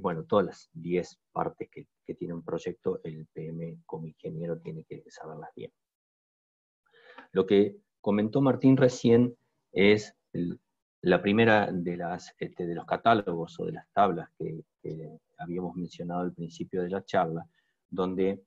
Bueno, todas las 10 partes que tiene un proyecto, el PM como ingeniero tiene que saberlas bien. Lo que comentó Martín recién es la primera de los catálogos o de las tablas que habíamos mencionado al principio de la charla, donde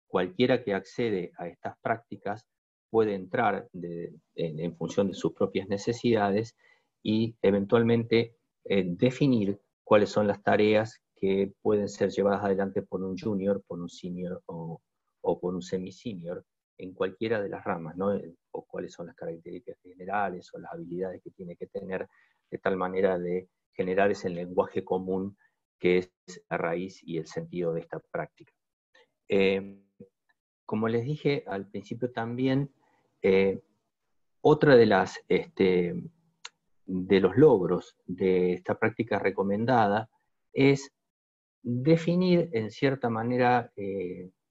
cualquiera que accede a estas prácticas puede entrar en función de sus propias necesidades y eventualmente definir cuáles son las tareas que pueden ser llevadas adelante por un junior, por un senior o por un semi-senior en cualquiera de las ramas, ¿no? O cuáles son las características generales o las habilidades que tiene que tener, de tal manera de generar ese lenguaje común que es la raíz y el sentido de esta práctica. Como les dije al principio también, otra de los logros de esta práctica recomendada es definir en cierta manera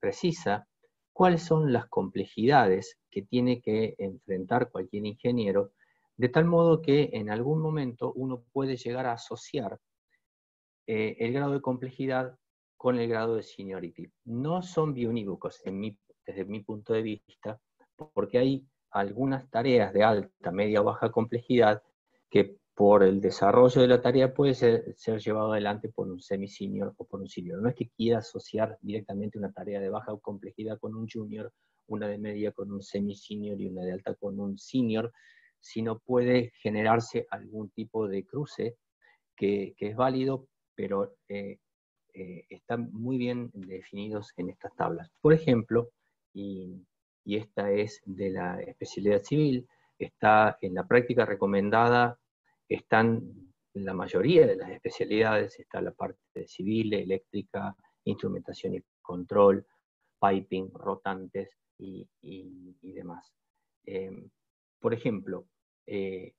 precisa cuáles son las complejidades que tiene que enfrentar cualquier ingeniero, de tal modo que en algún momento uno puede llegar a asociar el grado de complejidad con el grado de seniority. No son biunívocos desde mi punto de vista, porque hay algunas tareas de alta, media o baja complejidad que por el desarrollo de la tarea puede ser llevado adelante por un semi-senior o por un senior. No es que quiera asociar directamente una tarea de baja complejidad con un junior, una de media con un semi-senior y una de alta con un senior, sino puede generarse algún tipo de cruce que es válido, pero están muy bien definidos en estas tablas. Por ejemplo, y esta es de la especialidad civil, está en la práctica recomendada, están en la mayoría de las especialidades, está la parte de civil, eléctrica, instrumentación y control, piping, rotantes y demás. Por ejemplo, si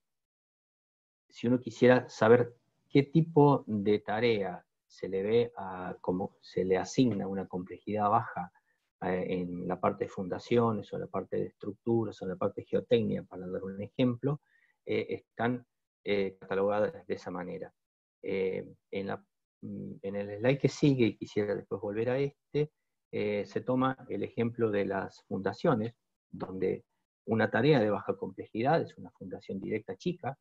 uno quisiera saber qué tipo de tarea se le ve como se le asigna una complejidad baja en la parte de fundaciones o la parte de estructuras o la parte de geotecnia, para dar un ejemplo, están catalogadas de esa manera. En el slide que sigue, y quisiera después volver a se toma el ejemplo de las fundaciones, donde una tarea de baja complejidad es una fundación directa chica,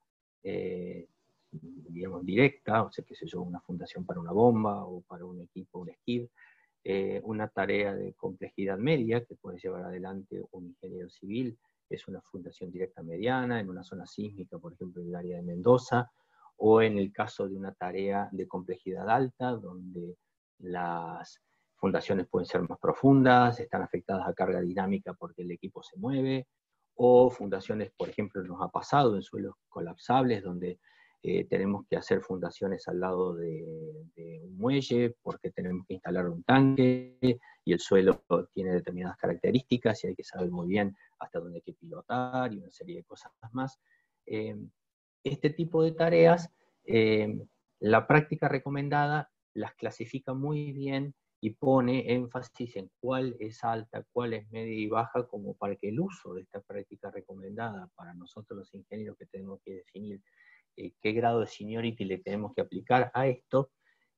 digamos directa, o sea, qué sé yo, una fundación para una bomba o para un equipo, un esquí, una tarea de complejidad media que puede llevar adelante un ingeniero civil, es una fundación directa mediana en una zona sísmica, por ejemplo, en el área de Mendoza, o en el caso de una tarea de complejidad alta, donde las fundaciones pueden ser más profundas, están afectadas a carga dinámica porque el equipo se mueve, o fundaciones, por ejemplo, nos ha pasado en suelos colapsables, donde tenemos que hacer fundaciones al lado de un muelle, porque tenemos que instalar un tanque, y el suelo tiene determinadas características, y hay que saber muy bien hasta dónde hay que pilotar, y una serie de cosas más. Este tipo de tareas, la práctica recomendada las clasifica muy bien y pone énfasis en cuál es alta, cuál es media y baja, como para que el uso de esta práctica recomendada para nosotros los ingenieros que tenemos que definir qué grado de seniority le tenemos que aplicar a esto,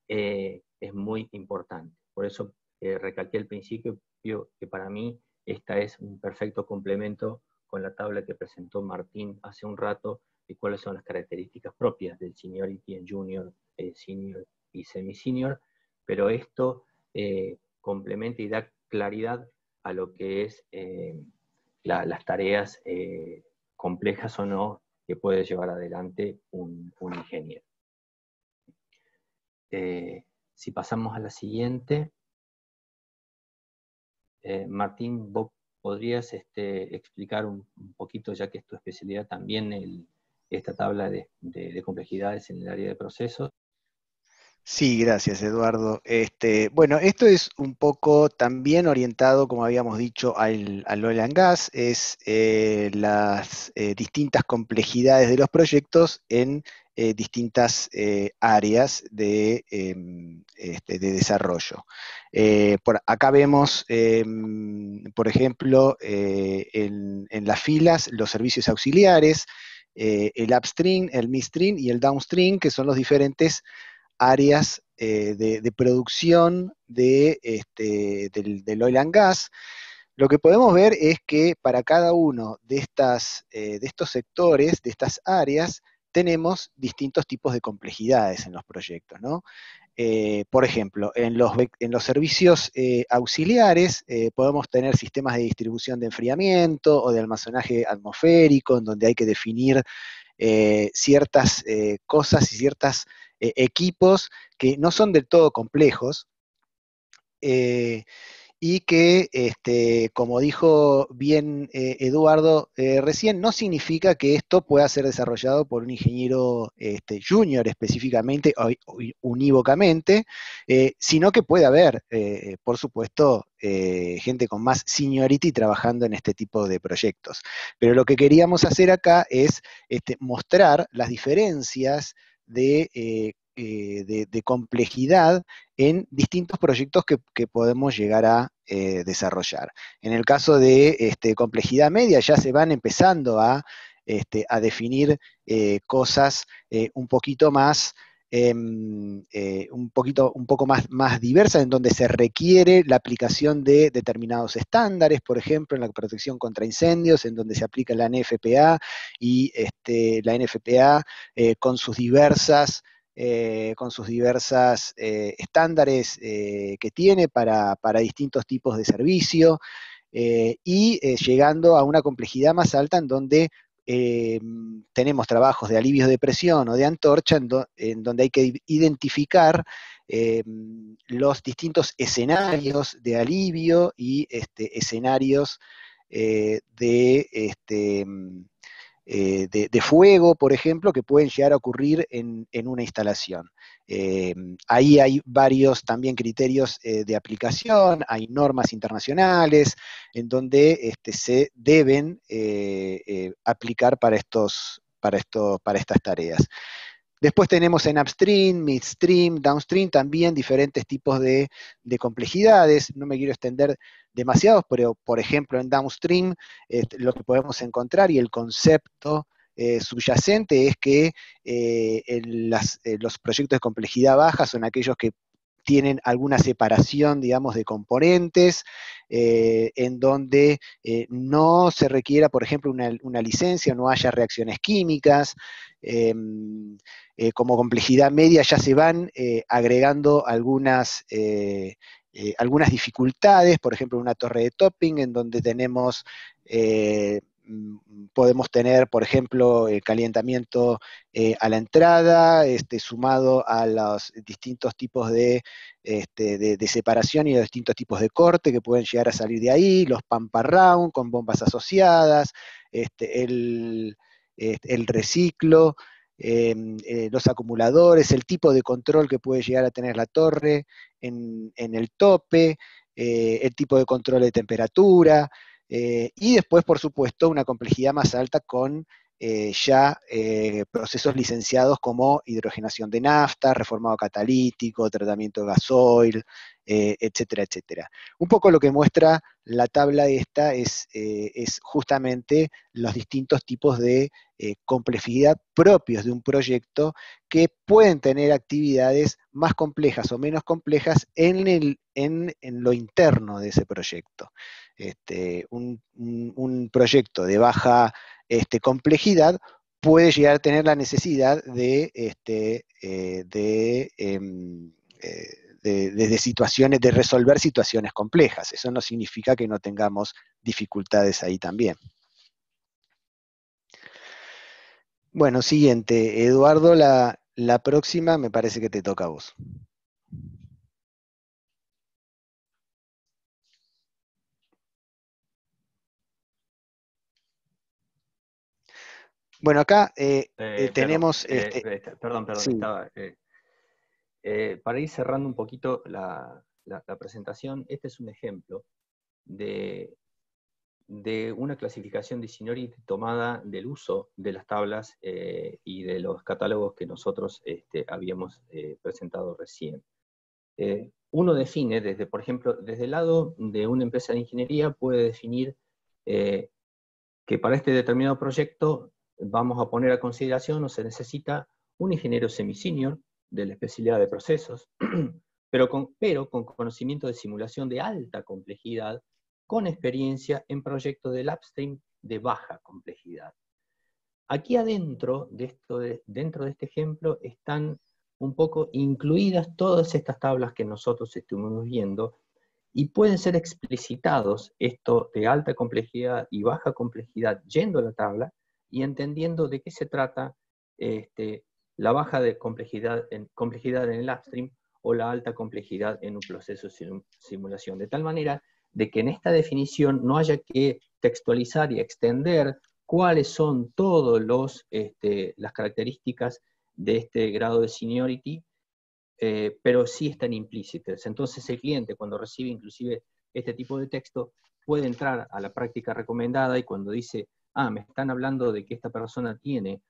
es muy importante. Por eso recalqué al principio que para mí esta es un perfecto complemento con la tabla que presentó Martín hace un rato de cuáles son las características propias del seniority en junior, senior y semi-senior, pero esto complementa y da claridad a lo que es las tareas complejas o no que puede llevar adelante un ingeniero. Si pasamos a la siguiente, Martín, vos podrías explicar un poquito, ya que es tu especialidad también, esta tabla de complejidades en el área de procesos. Sí, gracias, Eduardo. Bueno, esto es un poco también orientado, como habíamos dicho, al oil and gas, es las distintas complejidades de los proyectos en distintas áreas de desarrollo. Por acá vemos, por ejemplo, en las filas los servicios auxiliares, el upstream, el midstream y el downstream, que son los diferentes áreas de producción del oil and gas. Lo que podemos ver es que para cada uno de estos sectores, de estas áreas, tenemos distintos tipos de complejidades en los proyectos, ¿no? Por ejemplo, en los servicios auxiliares podemos tener sistemas de distribución de enfriamiento o de almacenaje atmosférico, en donde hay que definir ciertas cosas y ciertos equipos que no son del todo complejos, eh, y que, como dijo bien Eduardo recién, no significa que esto pueda ser desarrollado por un ingeniero junior específicamente o unívocamente, sino que puede haber, por supuesto, gente con más seniority trabajando en este tipo de proyectos. Pero lo que queríamos hacer acá es mostrar las diferencias de complejidad en distintos proyectos que podemos llegar a desarrollar. En el caso de complejidad media ya se van empezando a definir cosas un poquito más un poco más diversas, en donde se requiere la aplicación de determinados estándares, por ejemplo, en la protección contra incendios, en donde se aplica la NFPA y la NFPA con sus diversas estándares que tiene para distintos tipos de servicio, y llegando a una complejidad más alta en donde tenemos trabajos de alivios de presión o de antorcha en donde hay que identificar los distintos escenarios de alivio y escenarios de fuego, por ejemplo, que pueden llegar a ocurrir en una instalación. Ahí hay varios también criterios de aplicación, hay normas internacionales en donde se deben aplicar para estas tareas. Después tenemos en upstream, midstream, downstream también diferentes tipos de complejidades. No me quiero extender demasiado, pero por ejemplo en downstream lo que podemos encontrar y el concepto subyacente es que los proyectos de complejidad baja son aquellos que tienen alguna separación, digamos, de componentes, en donde no se requiera, por ejemplo, una licencia, no haya reacciones químicas. Como complejidad media ya se van agregando algunas dificultades, por ejemplo, una torre de topping en donde podemos tener, por ejemplo, el calentamiento a la entrada, sumado a los distintos tipos de separación y los distintos tipos de corte que pueden llegar a salir de ahí, los pump around con bombas asociadas, el reciclo, los acumuladores, el tipo de control que puede llegar a tener la torre en el tope, el tipo de control de temperatura, y después, por supuesto, una complejidad más alta con procesos licenciados como hidrogenación de nafta, reformado catalítico, tratamiento de gasoil, etcétera, etcétera. Un poco lo que muestra la tabla esta es justamente los distintos tipos de complejidad propios de un proyecto que pueden tener actividades más complejas o menos complejas en lo interno de ese proyecto. Un proyecto de baja complejidad puede llegar a tener la necesidad de situaciones, de resolver situaciones complejas. Eso no significa que no tengamos dificultades ahí también. Bueno, siguiente. Eduardo, la próxima me parece que te toca a vos. Bueno, acá Perdón, tenemos... perdón, sí, estaba... para ir cerrando un poquito la presentación, este es un ejemplo de una clasificación de seniority tomada del uso de las tablas y de los catálogos que nosotros habíamos presentado recién. Uno define, por ejemplo, desde el lado de una empresa de ingeniería, puede definir que para este determinado proyecto vamos a poner a consideración o se necesita un ingeniero semi-senior de la especialidad de procesos, pero con conocimiento de simulación de alta complejidad, con experiencia en proyectos del upstream de baja complejidad. Aquí adentro dentro de este ejemplo están un poco incluidas todas estas tablas que nosotros estuvimos viendo, y pueden ser explicitados esto de alta complejidad y baja complejidad yendo a la tabla y entendiendo de qué se trata la baja de complejidad en el upstream o la alta complejidad en un proceso de simulación. De tal manera de que en esta definición no haya que textualizar y extender cuáles son todas las características de este grado de seniority, pero sí están implícitas. Entonces el cliente, cuando recibe inclusive este tipo de texto, puede entrar a la práctica recomendada y cuando dice, me están hablando de que esta persona tiene,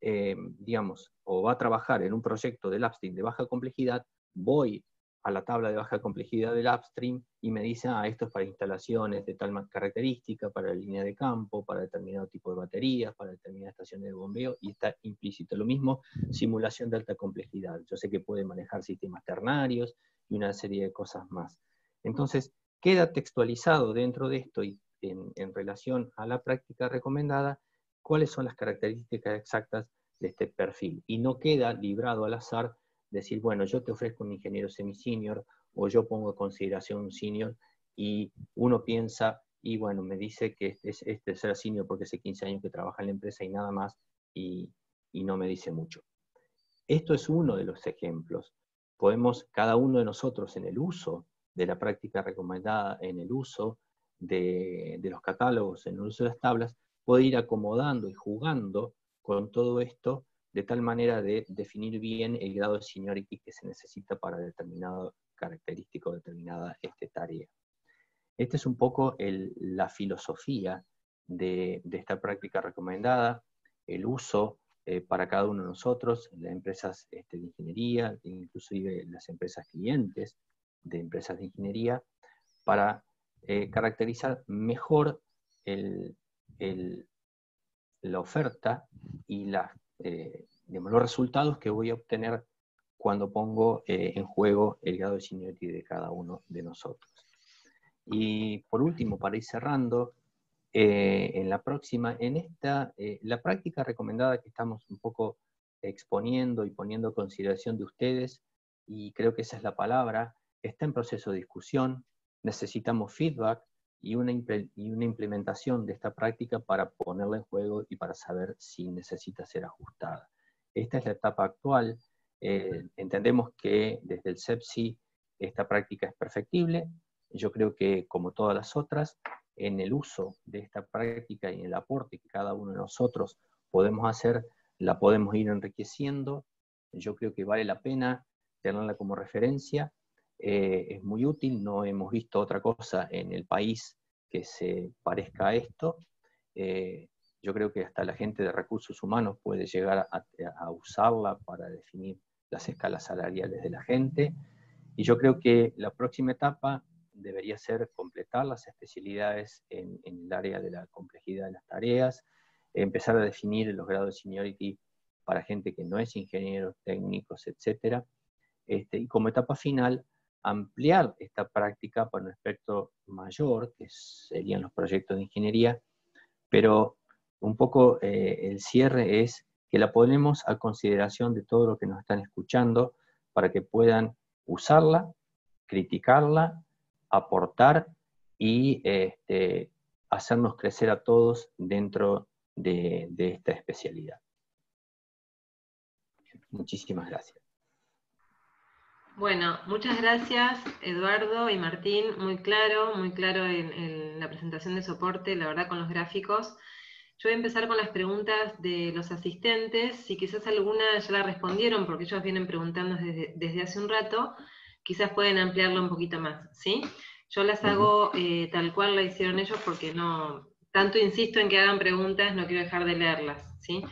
digamos, o va a trabajar en un proyecto del upstream de baja complejidad, voy a la tabla de baja complejidad del upstream y me dice, esto es para instalaciones de tal característica, para línea de campo, para determinado tipo de baterías, para determinadas estaciones de bombeo, y está implícito. Lo mismo, simulación de alta complejidad. Yo sé que puede manejar sistemas ternarios y una serie de cosas más. Entonces, queda textualizado dentro de esto y en relación a la práctica recomendada, cuáles son las características exactas de este perfil. Y no queda librado al azar decir, bueno, yo te ofrezco un ingeniero semi-senior o yo pongo a consideración un senior y uno piensa, y bueno, me dice que este será senior porque hace 15 años que trabaja en la empresa y nada más, y no me dice mucho. Esto es uno de los ejemplos. Podemos, cada uno de nosotros, en el uso de la práctica recomendada, en el uso de los catálogos, en el uso de las tablas, puede ir acomodando y jugando con todo esto de tal manera de definir bien el grado de seniority que se necesita para determinada característica o determinada tarea. Esta es un poco la filosofía de esta práctica recomendada, el uso para cada uno de nosotros, las empresas de ingeniería, inclusive las empresas clientes de empresas de ingeniería, para caracterizar mejor la oferta y los resultados que voy a obtener cuando pongo en juego el grado de seniority de cada uno de nosotros. Y por último, para ir cerrando, la práctica recomendada que estamos un poco exponiendo y poniendo a consideración de ustedes, y creo que esa es la palabra, está en proceso de discusión, necesitamos feedback y una implementación de esta práctica para ponerla en juego y para saber si necesita ser ajustada. Esta es la etapa actual. Entendemos que desde el CEPSI esta práctica es perfectible. Yo creo que, como todas las otras, en el uso de esta práctica y en el aporte que cada uno de nosotros podemos hacer, la podemos ir enriqueciendo. Yo creo que vale la pena tenerla como referencia. Es muy útil, no hemos visto otra cosa en el país que se parezca a esto. Yo creo que hasta la gente de recursos humanos puede llegar a usarla para definir las escalas salariales de la gente. Y yo creo que la próxima etapa debería ser completar las especialidades en el área de la complejidad de las tareas, empezar a definir los grados de seniority para gente que no es ingeniero, técnicos, etc. Y como etapa final, ampliar esta práctica para un espectro mayor, que serían los proyectos de ingeniería, pero un poco el cierre es que la ponemos a consideración de todos los que nos están escuchando para que puedan usarla, criticarla, aportar y hacernos crecer a todos dentro de esta especialidad. Muchísimas gracias. Bueno, muchas gracias Eduardo y Martín, muy claro en la presentación de soporte, la verdad con los gráficos. Yo voy a empezar con las preguntas de los asistentes. Si quizás alguna ya la respondieron, porque ellos vienen preguntando desde hace un rato, quizás pueden ampliarlo un poquito más, ¿sí? Yo las hago tal cual la hicieron ellos porque no, tanto insisto en que hagan preguntas, no quiero dejar de leerlas, ¿sí?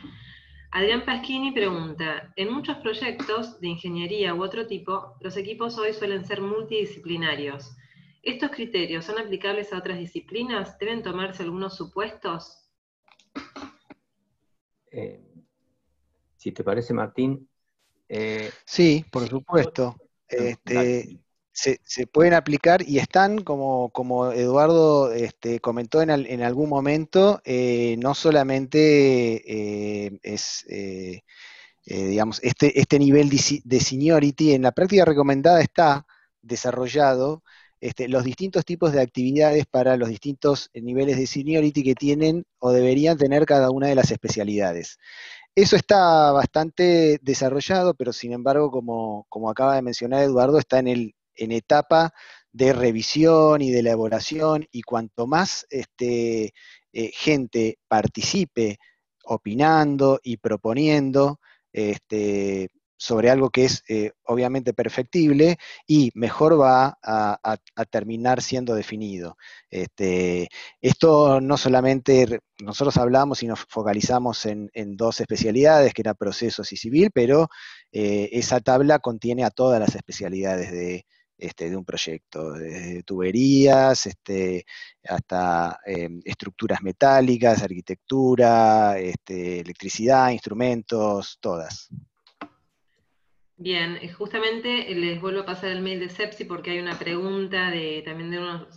Adrián Paschini pregunta, en muchos proyectos de ingeniería u otro tipo, los equipos hoy suelen ser multidisciplinarios. ¿Estos criterios son aplicables a otras disciplinas? ¿Deben tomarse algunos supuestos? Si te parece, Martín. Sí, por Sí, supuesto. dale. Se pueden aplicar y están, como Eduardo comentó en algún momento, no solamente digamos, este nivel de seniority, en la práctica recomendada está desarrollado los distintos tipos de actividades para los distintos niveles de seniority que tienen o deberían tener cada una de las especialidades. Eso está bastante desarrollado, pero sin embargo, como acaba de mencionar Eduardo, está en etapa de revisión y de elaboración, y cuanto más gente participe opinando y proponiendo sobre algo que es obviamente perfectible, y mejor va a terminar siendo definido. Esto no solamente nosotros hablamos y nos focalizamos en dos especialidades, que era procesos y civil, pero esa tabla contiene a todas las especialidades de un proyecto, desde tuberías hasta estructuras metálicas, arquitectura, electricidad, instrumentos, todas. Bien, justamente les vuelvo a pasar el mail de Sepsi porque hay una pregunta también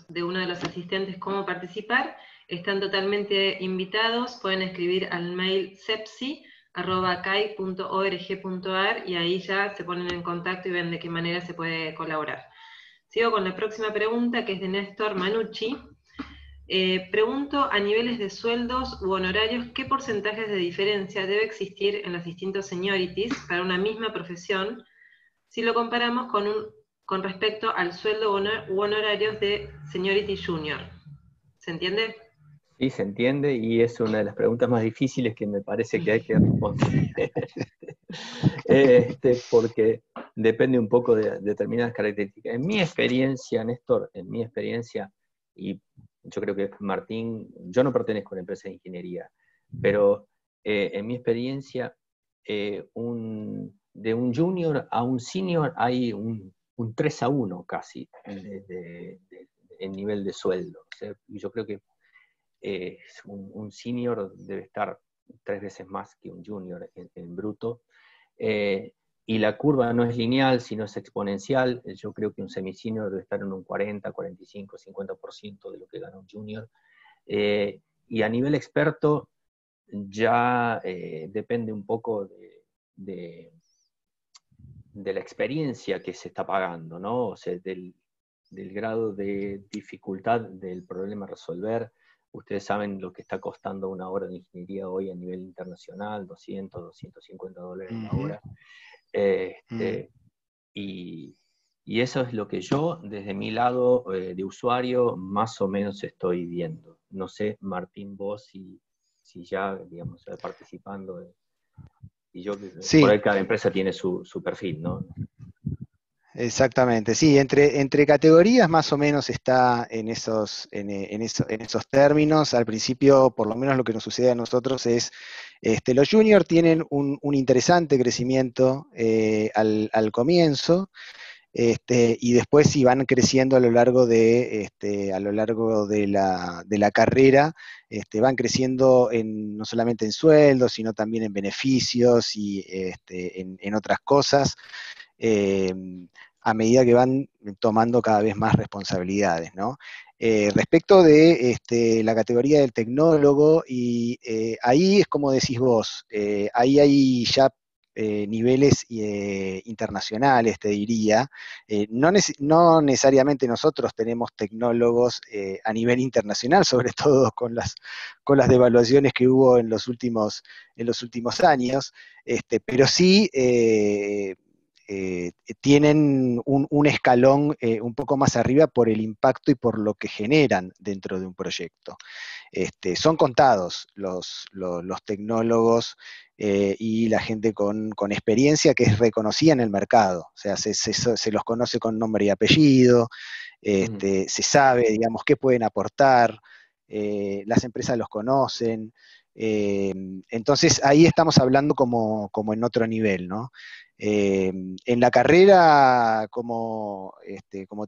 de uno de los asistentes, cómo participar. Están totalmente invitados, pueden escribir al mail sepsi@cai.org.ar y ahí ya se ponen en contacto y ven de qué manera se puede colaborar. Sigo con la próxima pregunta, que es de Néstor Manucci. Pregunto, a niveles de sueldos u honorarios, ¿qué porcentajes de diferencia debe existir en los distintos seniorities para una misma profesión si lo comparamos con respecto al sueldo u honorarios de seniority junior? ¿Se entiende? Sí, se entiende, y es una de las preguntas más difíciles que me parece que hay que responder. Porque depende un poco de determinadas características. En mi experiencia, Néstor, y yo creo que Martín, yo no pertenezco a una empresa de ingeniería, pero en mi experiencia, de un junior a un senior hay un 3-1 casi en nivel de sueldo. O sea, yo creo que un senior debe estar 3 veces más que un junior en bruto. Y la curva no es lineal, sino es exponencial. Yo creo que un semi-senior debe estar en un 40, 45, 50% de lo que gana un junior. Y a nivel experto, ya depende un poco de la experiencia que se está pagando, ¿no? O sea, del grado de dificultad del problema a resolver. Ustedes saben lo que está costando una hora de ingeniería hoy a nivel internacional, 200, $250 la hora. Y eso es lo que yo, desde mi lado de usuario, más o menos estoy viendo. No sé, Martín, vos, si ya, digamos, participando. Y yo, por Sí, ahí cada empresa tiene su perfil, ¿no? exactamente, sí, entre categorías más o menos está en esos términos. Al principio, por lo menos lo que nos sucede a nosotros es, los juniors tienen un interesante crecimiento al comienzo, y después sí van creciendo a lo largo de la carrera, van creciendo no solamente en sueldos, sino también en beneficios y en otras cosas. eh, a medida que van tomando cada vez más responsabilidades, ¿no? Respecto de la categoría del tecnólogo, y ahí es como decís vos, ahí hay ya niveles internacionales, te diría. No necesariamente nosotros tenemos tecnólogos a nivel internacional, sobre todo con las devaluaciones que hubo en los últimos años, pero sí tienen un escalón un poco más arriba por el impacto y por lo que generan dentro de un proyecto. Son contados los tecnólogos y la gente con experiencia que es reconocida en el mercado, o sea, se los conoce con nombre y apellido, se sabe, digamos, qué pueden aportar, las empresas los conocen, entonces ahí estamos hablando como en otro nivel, ¿no? En la carrera, como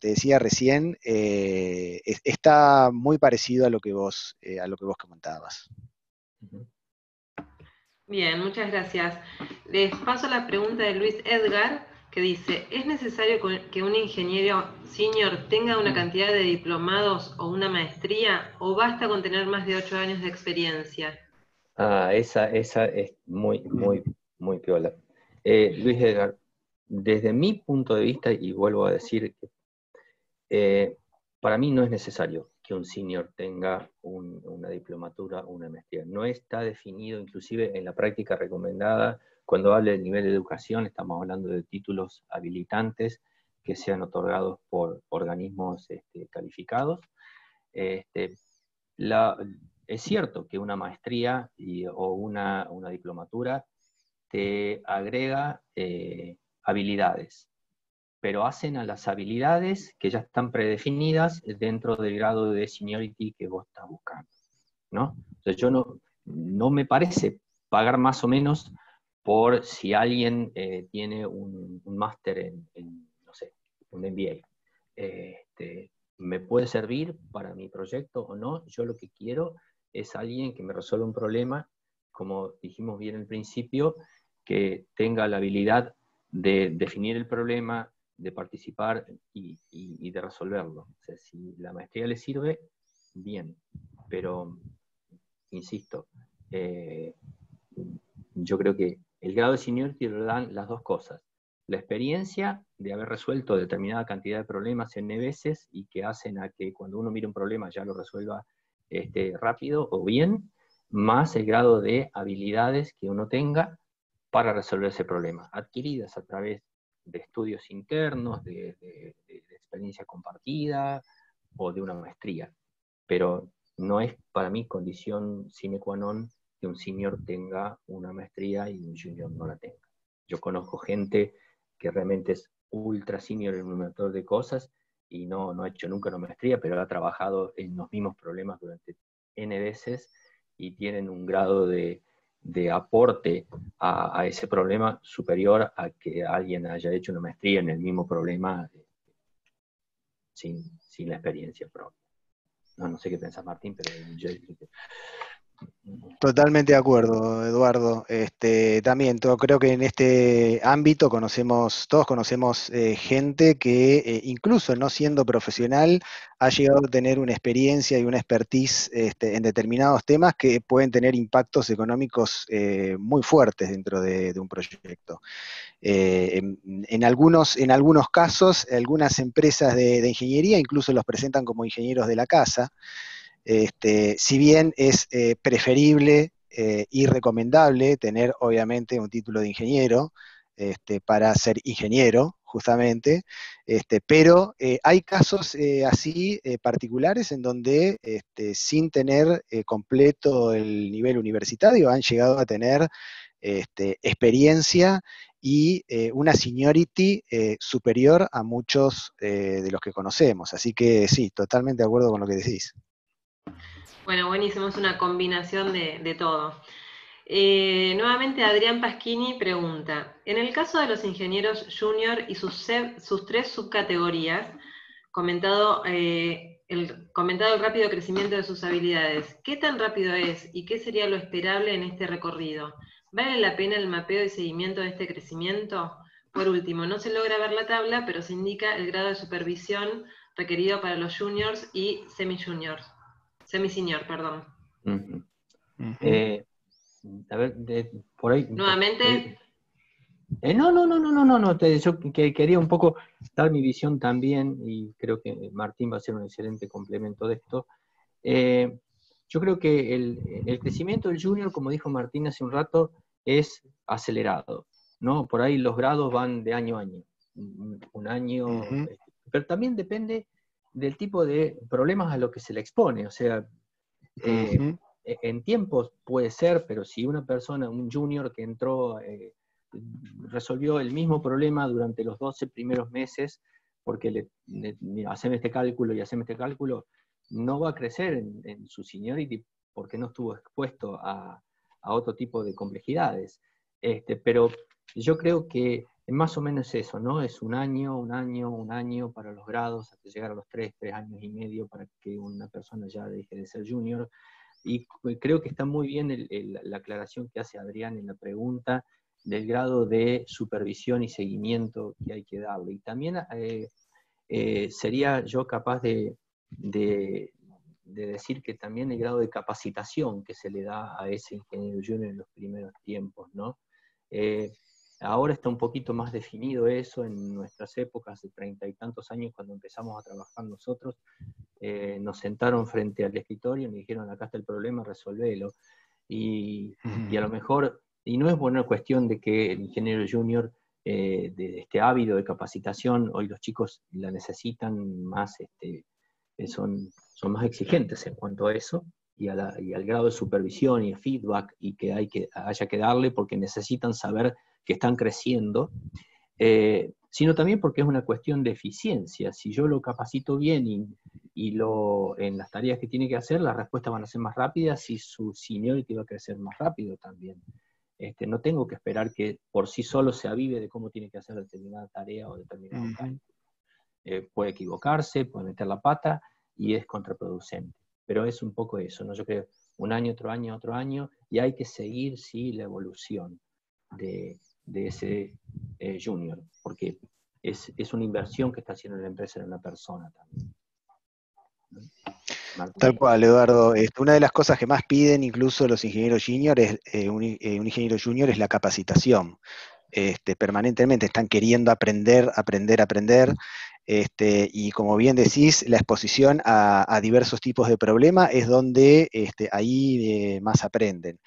te decía recién, está muy parecido a lo que vos comentabas. Bien, muchas gracias. Les paso la pregunta de Luis Edgar, que dice, ¿es necesario que un ingeniero senior tenga una cantidad de diplomados o una maestría, o basta con tener más de 8 años de experiencia? Esa es muy piola. Luis Edgar, desde mi punto de vista, y vuelvo a decir que para mí no es necesario que un senior tenga una diplomatura o una maestría. No está definido, inclusive en la práctica recomendada, cuando habla del nivel de educación, estamos hablando de títulos habilitantes que sean otorgados por organismos calificados. Es cierto que una maestría o una diplomatura te agrega habilidades, pero hacen a las habilidades que ya están predefinidas dentro del grado de seniority que vos estás buscando, ¿no? Entonces yo no me parece pagar más o menos por si alguien tiene un máster en, no sé, un MBA. ¿Me puede servir para mi proyecto o no? Yo lo que quiero es alguien que me resuelva un problema, como dijimos bien al principio, que tenga la habilidad de definir el problema, de participar y de resolverlo. O sea, si la maestría le sirve, bien, pero insisto, yo creo que el grado de seniority lo dan las dos cosas. La experiencia de haber resuelto determinada cantidad de problemas N veces y que hacen a que cuando uno mire un problema ya lo resuelva rápido o bien, más el grado de habilidades que uno tenga para resolver ese problema, adquiridas a través de estudios internos, de experiencia compartida o de una maestría. Pero no es para mí condición sine qua non que un senior tenga una maestría y un junior no la tenga. Yo conozco gente que realmente es ultra senior en un montón de cosas y no ha hecho nunca una maestría, pero ha trabajado en los mismos problemas durante N veces y tienen un grado de aporte a ese problema superior a que alguien haya hecho una maestría en el mismo problema sin la experiencia propia. No sé qué pensás, Martín, pero yo... Totalmente de acuerdo, Eduardo. También creo que en este ámbito todos conocemos gente que incluso no siendo profesional ha llegado a tener una experiencia y una expertise en determinados temas que pueden tener impactos económicos muy fuertes dentro de un proyecto. En algunos casos, algunas empresas de ingeniería incluso los presentan como ingenieros de la casa. Si bien es preferible y recomendable tener obviamente un título de ingeniero para ser ingeniero, justamente, pero hay casos así particulares en donde sin tener completo el nivel universitario han llegado a tener experiencia y una seniority superior a muchos de los que conocemos. Así que sí, totalmente de acuerdo con lo que decís. Bueno, buenísimo, es una combinación de todo. Nuevamente Adrián Paschini pregunta, en el caso de los ingenieros junior y sus 3 subcategorías, comentado el rápido crecimiento de sus habilidades, ¿qué tan rápido es y qué sería lo esperable en este recorrido? ¿Vale la pena el mapeo y seguimiento de este crecimiento? Por último, no se logra ver la tabla, pero se indica el grado de supervisión requerido para los juniors y semi-senior, perdón. A ver, por ahí... Nuevamente... No. Yo quería un poco dar mi visión también, y creo que Martín va a ser un excelente complemento de esto. Yo creo que el crecimiento del junior, como dijo Martín hace un rato, es acelerado. ¿no? Por ahí los grados van de año a año, un año, pero también depende del tipo de problemas a los que se le expone, o sea, en tiempos puede ser, pero si una persona, un junior que entró, resolvió el mismo problema durante los 12 primeros meses, porque haceme este cálculo y haceme este cálculo, no va a crecer en su seniority porque no estuvo expuesto a otro tipo de complejidades. Pero yo creo que más o menos eso, ¿no? Es un año para los grados, hasta llegar a los 3 años y medio para que una persona ya deje de ser junior. Y creo que está muy bien la aclaración que hace Adrián en la pregunta del grado de supervisión y seguimiento que hay que darle. Y también sería yo capaz de decir que también el grado de capacitación que se le da a ese ingeniero junior en los primeros tiempos, ¿no? Ahora está un poquito más definido eso. En nuestras épocas de 30 y tantos años, cuando empezamos a trabajar nosotros, nos sentaron frente al escritorio y nos dijeron, acá está el problema, resolvelo. Y a lo mejor, y no es buena cuestión de que el ingeniero junior de este ávido de capacitación, hoy los chicos la necesitan más, son más exigentes en cuanto a eso, y al grado de supervisión y de feedback y que haya que darle, porque necesitan saber que están creciendo, sino también porque es una cuestión de eficiencia. Si yo lo capacito bien en las tareas que tiene que hacer, las respuestas van a ser más rápidas y su seniority va a crecer más rápido también. No tengo que esperar que por sí solo se avive de cómo tiene que hacer determinada tarea o determinado cálculo. Puede equivocarse, puede meter la pata y es contraproducente. Pero es un poco eso, ¿no? Yo creo un año, otro año, y hay que seguir, sí, la evolución de ese junior, porque es una inversión que está haciendo la empresa en una persona también. Tal cual, Eduardo. Una de las cosas que más piden incluso los ingenieros junior un ingeniero junior es la capacitación. Permanentemente están queriendo aprender. Y como bien decís, la exposición a diversos tipos de problemas es donde ahí más aprenden.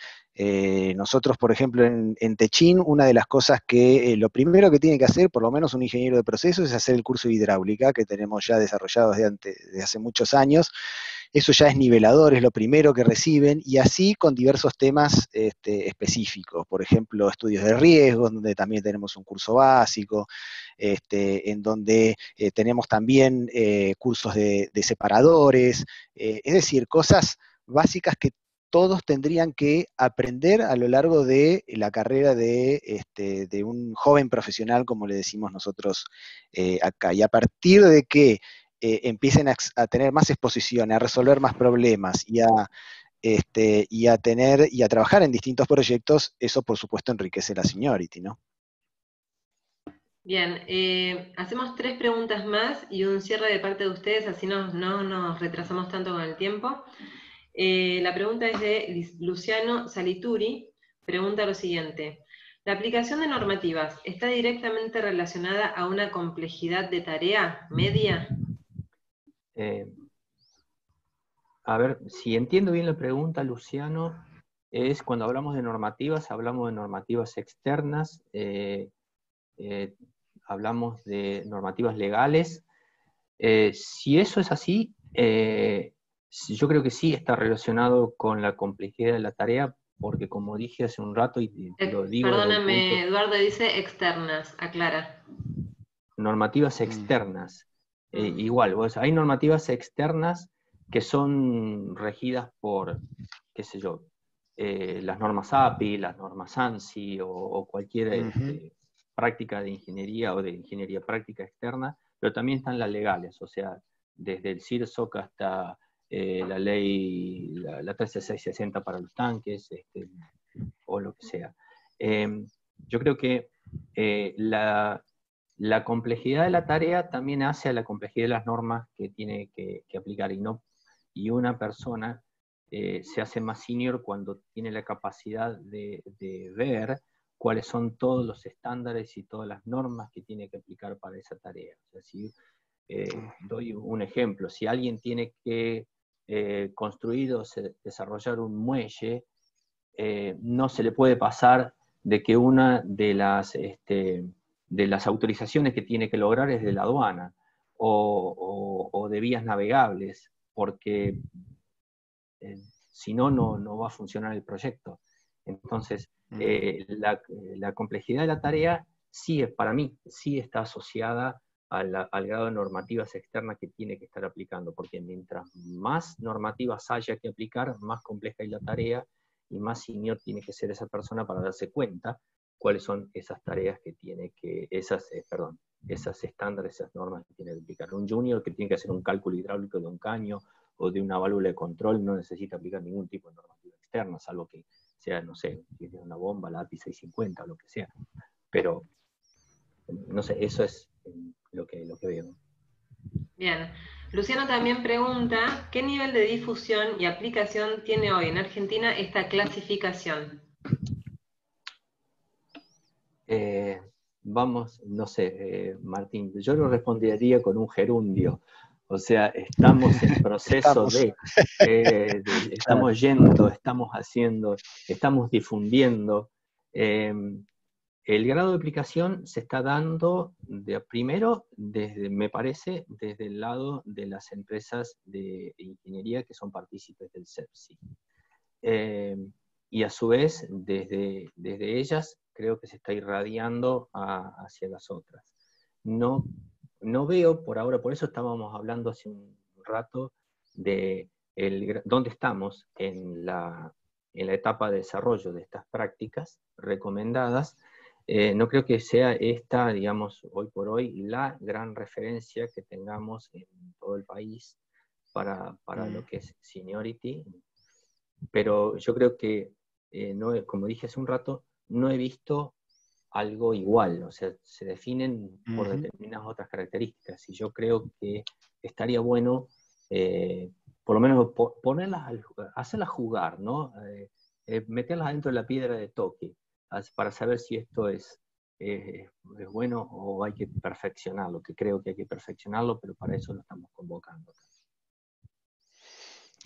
Nosotros, por ejemplo, en Techin, una de las cosas que lo primero que tiene que hacer, por lo menos un ingeniero de procesos, es hacer el curso de hidráulica, que tenemos ya desarrollado desde hace muchos años. Eso ya es nivelador, es lo primero que reciben, y así con diversos temas específicos, por ejemplo, estudios de riesgos, donde también tenemos un curso básico, en donde tenemos también cursos de separadores, es decir, cosas básicas que todos tendrían que aprender a lo largo de la carrera de un joven profesional, como le decimos nosotros acá. Y a partir de que empiecen a tener más exposición, a resolver más problemas y a trabajar en distintos proyectos, eso por supuesto enriquece la seniority, ¿no? Bien, hacemos 3 preguntas más y un cierre de parte de ustedes, así no nos retrasamos tanto con el tiempo. La pregunta es de Luciano Salituri, pregunta lo siguiente: ¿la aplicación de normativas está directamente relacionada a una complejidad de tarea media? A ver, si entiendo bien la pregunta, Luciano, es cuando hablamos de normativas externas, hablamos de normativas legales. Si eso es así, yo creo que sí está relacionado con la complejidad de la tarea, porque como dije hace un rato, y lo digo desde el Perdóname, punto... Eduardo dice externas, aclara. Normativas externas. Igual, hay normativas externas que son regidas por, qué sé yo, las normas API, las normas ANSI o cualquier práctica de ingeniería o de ingeniería práctica externa, pero también están las legales, o sea, desde el CIRSOC hasta la ley, la 13660 para los tanques, o lo que sea. Yo creo que la complejidad de la tarea también hace a la complejidad de las normas que tiene que aplicar, y una persona se hace más senior cuando tiene la capacidad de ver cuáles son todos los estándares y todas las normas que tiene que aplicar para esa tarea. O sea, si, doy un ejemplo, si alguien tiene que construir o desarrollar un muelle, no se le puede pasar de que una de las autorizaciones que tiene que lograr es de la aduana o de vías navegables, porque si no, no va a funcionar el proyecto. Entonces, la complejidad de la tarea sí es, para mí, sí está asociada al grado de normativas externas que tiene que estar aplicando, porque mientras más normativas haya que aplicar, más compleja es la tarea y más senior tiene que ser esa persona para darse cuenta cuáles son esas tareas que tiene que, esas estándares, esas normas que tiene que aplicar. Un junior que tiene que hacer un cálculo hidráulico de un caño o de una válvula de control no necesita aplicar ningún tipo de normativa externa, salvo que sea, no sé, tiene una bomba, la API 650 o lo que sea. Pero, no sé, eso es lo que veo. Bien. Luciano también pregunta, ¿qué nivel de difusión y aplicación tiene hoy en Argentina esta clasificación? Vamos, no sé, Martín, yo lo respondería con un gerundio. O sea, estamos en proceso estamos yendo, estamos haciendo, estamos difundiendo. El grado de aplicación se está dando primero, me parece, desde el lado de las empresas de ingeniería que son partícipes del CEPSI. Y a su vez, desde ellas, creo que se está irradiando hacia las otras. No veo por ahora, por eso estábamos hablando hace un rato de dónde estamos en la etapa de desarrollo de estas prácticas recomendadas. No creo que sea esta, digamos, hoy por hoy, la gran referencia que tengamos en todo el país para lo que es seniority, pero yo creo que, como dije hace un rato, no he visto algo igual, o sea, se definen por determinadas otras características, y yo creo que estaría bueno, por lo menos, hacerlas jugar, ¿no? Meterlas dentro de la piedra de toque, para saber si esto es bueno o hay que perfeccionarlo, que creo que hay que perfeccionarlo, pero para eso lo estamos convocando.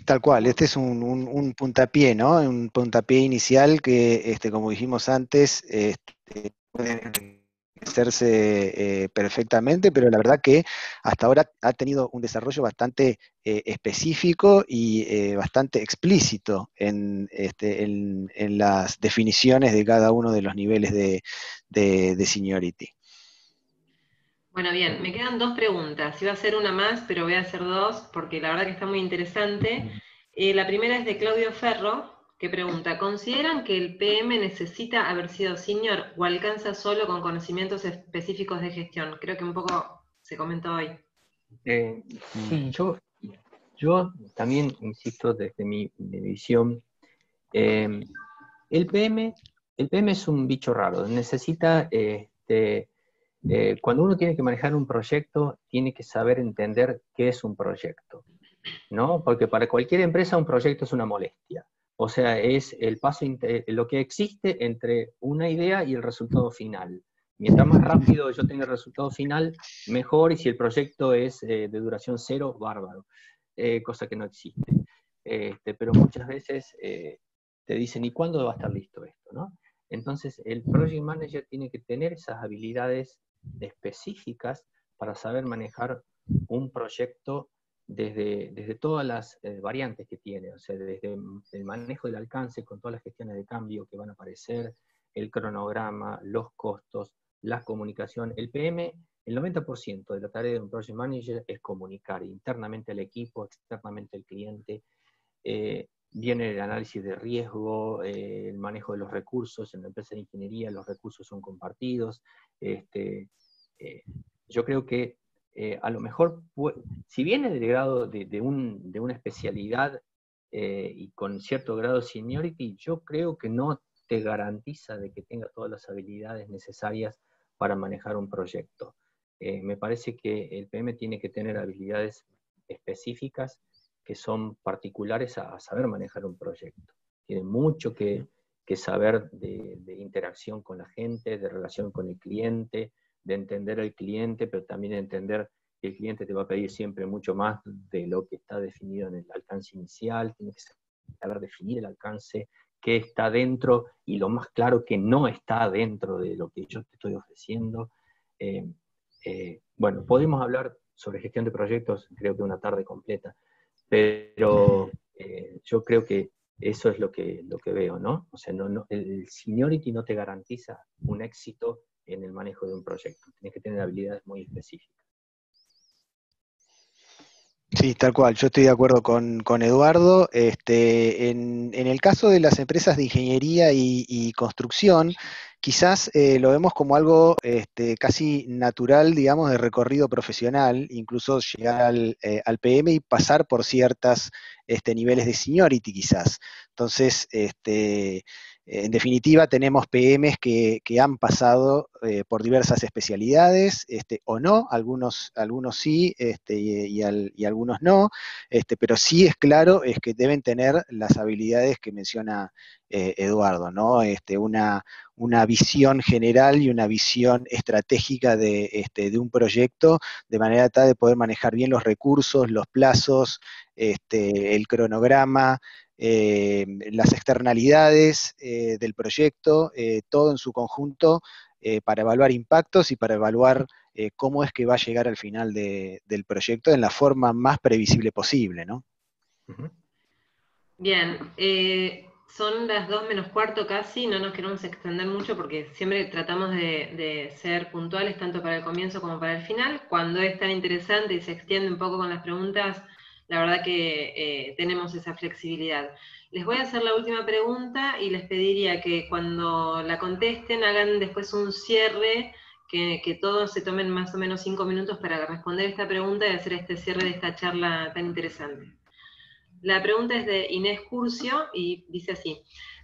Tal cual, este es un puntapié, ¿no? Un puntapié inicial que, como dijimos antes, puede hacerse perfectamente, pero la verdad que hasta ahora ha tenido un desarrollo bastante específico y bastante explícito en las definiciones de cada uno de los niveles de seniority. Bueno, bien, me quedan dos preguntas. Iba a hacer una más, pero voy a hacer dos, porque la verdad que está muy interesante. La primera es de Claudio Ferro, que pregunta, ¿consideran que el PM necesita haber sido senior o alcanza solo con conocimientos específicos de gestión? Creo que un poco se comentó hoy. Sí, yo también insisto desde mi visión, el PM es un bicho raro, necesita, cuando uno tiene que manejar un proyecto, tiene que saber entender qué es un proyecto, ¿no? Porque para cualquier empresa un proyecto es una molestia. O sea, es el paso, lo que existe entre una idea y el resultado final. Mientras más rápido yo tenga el resultado final, mejor, y si el proyecto es de duración cero, bárbaro. Cosa que no existe. Pero muchas veces te dicen, ¿y cuándo va a estar listo esto? ¿No? Entonces, el project manager tiene que tener esas habilidades específicas para saber manejar un proyecto desde todas las variantes que tiene, o sea, desde el manejo del alcance con todas las gestiones de cambio que van a aparecer, el cronograma, los costos, la comunicación. El PM, el 90% de la tarea de un project manager es comunicar internamente al equipo, externamente al cliente. Viene el análisis de riesgo, el manejo de los recursos. En la empresa de ingeniería los recursos son compartidos. Yo creo que a lo mejor, si viene del grado de una especialidad y con cierto grado de seniority, yo creo que no te garantiza de que tenga todas las habilidades necesarias para manejar un proyecto. Me parece que el PM tiene que tener habilidades específicas que son particulares a saber manejar un proyecto. Tiene mucho que saber de interacción con la gente, de relación con el cliente, de entender al cliente, pero también de entender que el cliente te va a pedir siempre mucho más de lo que está definido en el alcance inicial. Tiene que saber definir el alcance, qué está dentro y lo más claro que no está dentro de lo que yo te estoy ofreciendo. Bueno, podemos hablar sobre gestión de proyectos, creo que una tarde completa, pero yo creo que eso es lo que veo, ¿no? O sea, el seniority no te garantiza un éxito en el manejo de un proyecto. Tienes que tener habilidades muy específicas. Sí, tal cual, yo estoy de acuerdo con Eduardo. En el caso de las empresas de ingeniería y construcción, quizás lo vemos como algo casi natural, digamos, de recorrido profesional, incluso llegar al PM y pasar por ciertos niveles de seniority quizás. Entonces, en definitiva, tenemos PMs que han pasado por diversas especialidades, o no, algunos sí, y algunos no, pero sí es claro es que deben tener las habilidades que menciona Eduardo, ¿no? Una visión general y una visión estratégica de un proyecto, de manera tal de poder manejar bien los recursos, los plazos, el cronograma, las externalidades del proyecto, todo en su conjunto, para evaluar impactos y para evaluar cómo es que va a llegar al final del proyecto en la forma más previsible posible, ¿no? Uh-huh. Bien, son las 2 menos cuarto casi, no nos queremos extender mucho porque siempre tratamos de ser puntuales tanto para el comienzo como para el final. Cuando es tan interesante y se extiende un poco con las preguntas, la verdad que tenemos esa flexibilidad. Les voy a hacer la última pregunta y les pediría que cuando la contesten hagan después un cierre, que todos se tomen más o menos 5 minutos para responder esta pregunta y hacer este cierre de esta charla tan interesante. La pregunta es de Inés Curcio y dice así: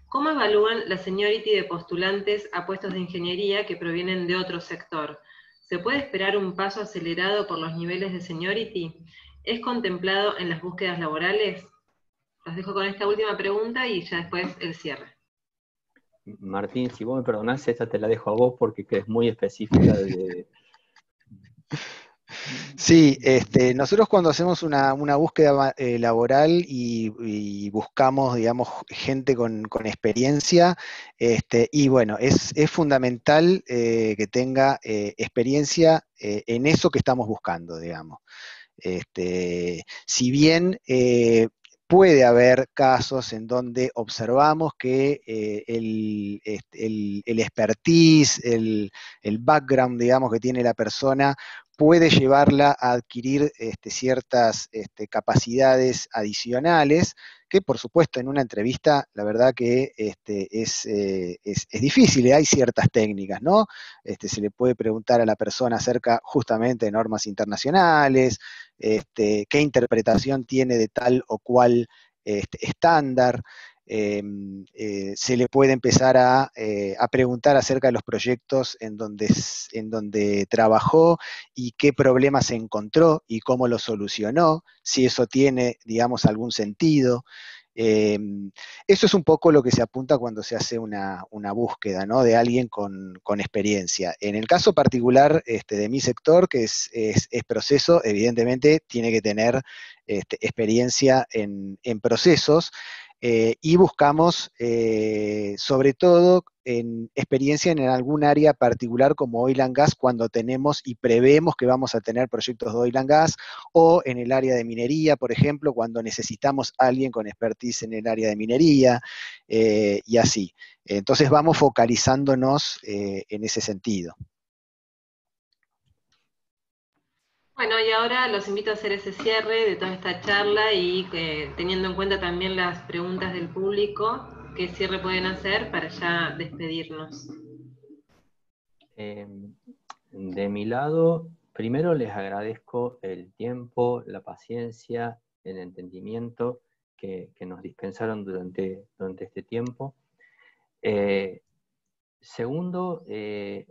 ¿cómo evalúan la seniority de postulantes a puestos de ingeniería que provienen de otro sector? ¿Se puede esperar un paso acelerado por los niveles de seniority? ¿Es contemplado en las búsquedas laborales? Los dejo con esta última pregunta y ya después el cierre. Martín, si vos me perdonás, esta te la dejo a vos porque es muy específica de... Sí, nosotros cuando hacemos una búsqueda laboral y buscamos, digamos, gente con experiencia, y bueno, es fundamental que tenga experiencia en eso que estamos buscando, digamos. Si bien puede haber casos en donde observamos que el expertise, el background, digamos, que tiene la persona, puede llevarla a adquirir ciertas capacidades adicionales, que por supuesto en una entrevista la verdad que es difícil, hay ciertas técnicas, ¿no? Se le puede preguntar a la persona acerca justamente de normas internacionales, qué interpretación tiene de tal o cual estándar. Se le puede empezar a preguntar acerca de los proyectos en donde trabajó y qué problemas encontró y cómo lo solucionó, si eso tiene, digamos, algún sentido. Eso es un poco lo que se apunta cuando se hace una búsqueda, ¿no? De alguien con experiencia. En el caso particular de mi sector, que es proceso, evidentemente tiene que tener experiencia en procesos, y buscamos sobre todo en experiencia en algún área particular como oil and gas cuando tenemos y prevemos que vamos a tener proyectos de oil and gas, o en el área de minería, por ejemplo, cuando necesitamos a alguien con expertise en el área de minería, y así. Entonces vamos focalizándonos en ese sentido. Bueno, y ahora los invito a hacer ese cierre de toda esta charla y teniendo en cuenta también las preguntas del público, qué cierre pueden hacer para ya despedirnos. De mi lado, primero les agradezco el tiempo, la paciencia, el entendimiento que nos dispensaron durante este tiempo. Segundo,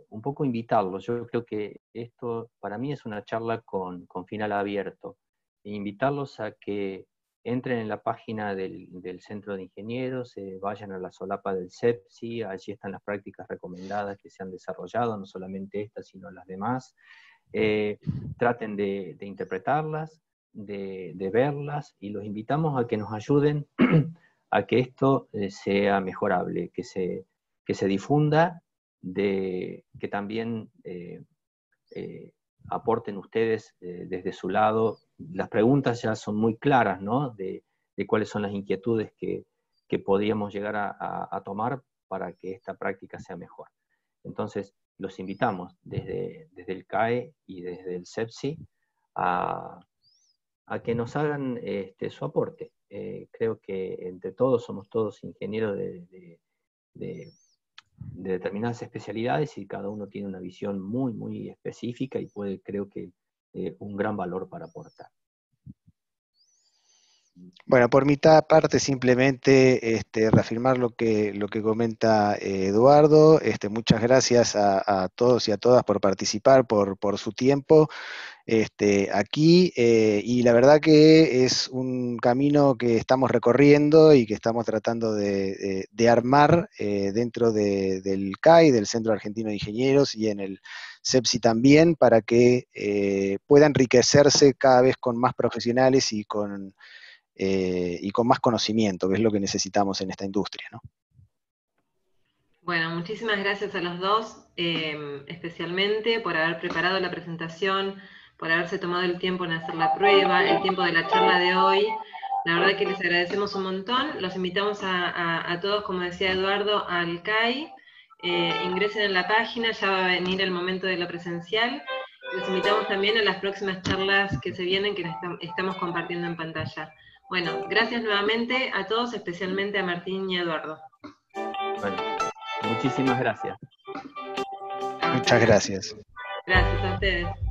un poco invitarlos. Yo creo que esto para mí es una charla con final abierto. Invitarlos a que entren en la página del Centro de Ingenieros, vayan a la solapa del CEPSI, allí están las prácticas recomendadas que se han desarrollado, no solamente estas, sino las demás. Traten de interpretarlas, de verlas, y los invitamos a que nos ayuden a que esto sea mejorable, que se difunda, que también aporten ustedes desde su lado. Las preguntas ya son muy claras, ¿no? De cuáles son las inquietudes que podríamos llegar a tomar para que esta práctica sea mejor. Entonces, los invitamos desde el CAE y desde el CEPSI a que nos hagan su aporte. Creo que entre todos somos todos ingenieros de determinadas especialidades y cada uno tiene una visión muy, muy específica y puede, creo que, un gran valor para aportar. Bueno, por mi parte simplemente reafirmar lo que comenta Eduardo. Muchas gracias a todos y a todas por participar, por su tiempo aquí, y la verdad que es un camino que estamos recorriendo y que estamos tratando de armar dentro del CAI, del Centro Argentino de Ingenieros, y en el CEPSI también, para que pueda enriquecerse cada vez con más profesionales y con más conocimiento, que es lo que necesitamos en esta industria, ¿no? Bueno, muchísimas gracias a los dos, especialmente por haber preparado la presentación, por haberse tomado el tiempo en hacer la prueba, el tiempo de la charla de hoy. La verdad que les agradecemos un montón. Los invitamos a todos, como decía Eduardo, al CAI. Ingresen en la página, ya va a venir el momento de la presencial. Los invitamos también a las próximas charlas que se vienen, que estamos compartiendo en pantalla. Bueno, gracias nuevamente a todos, especialmente a Martín y a Eduardo. Bueno, muchísimas gracias. Muchas gracias. Gracias a ustedes.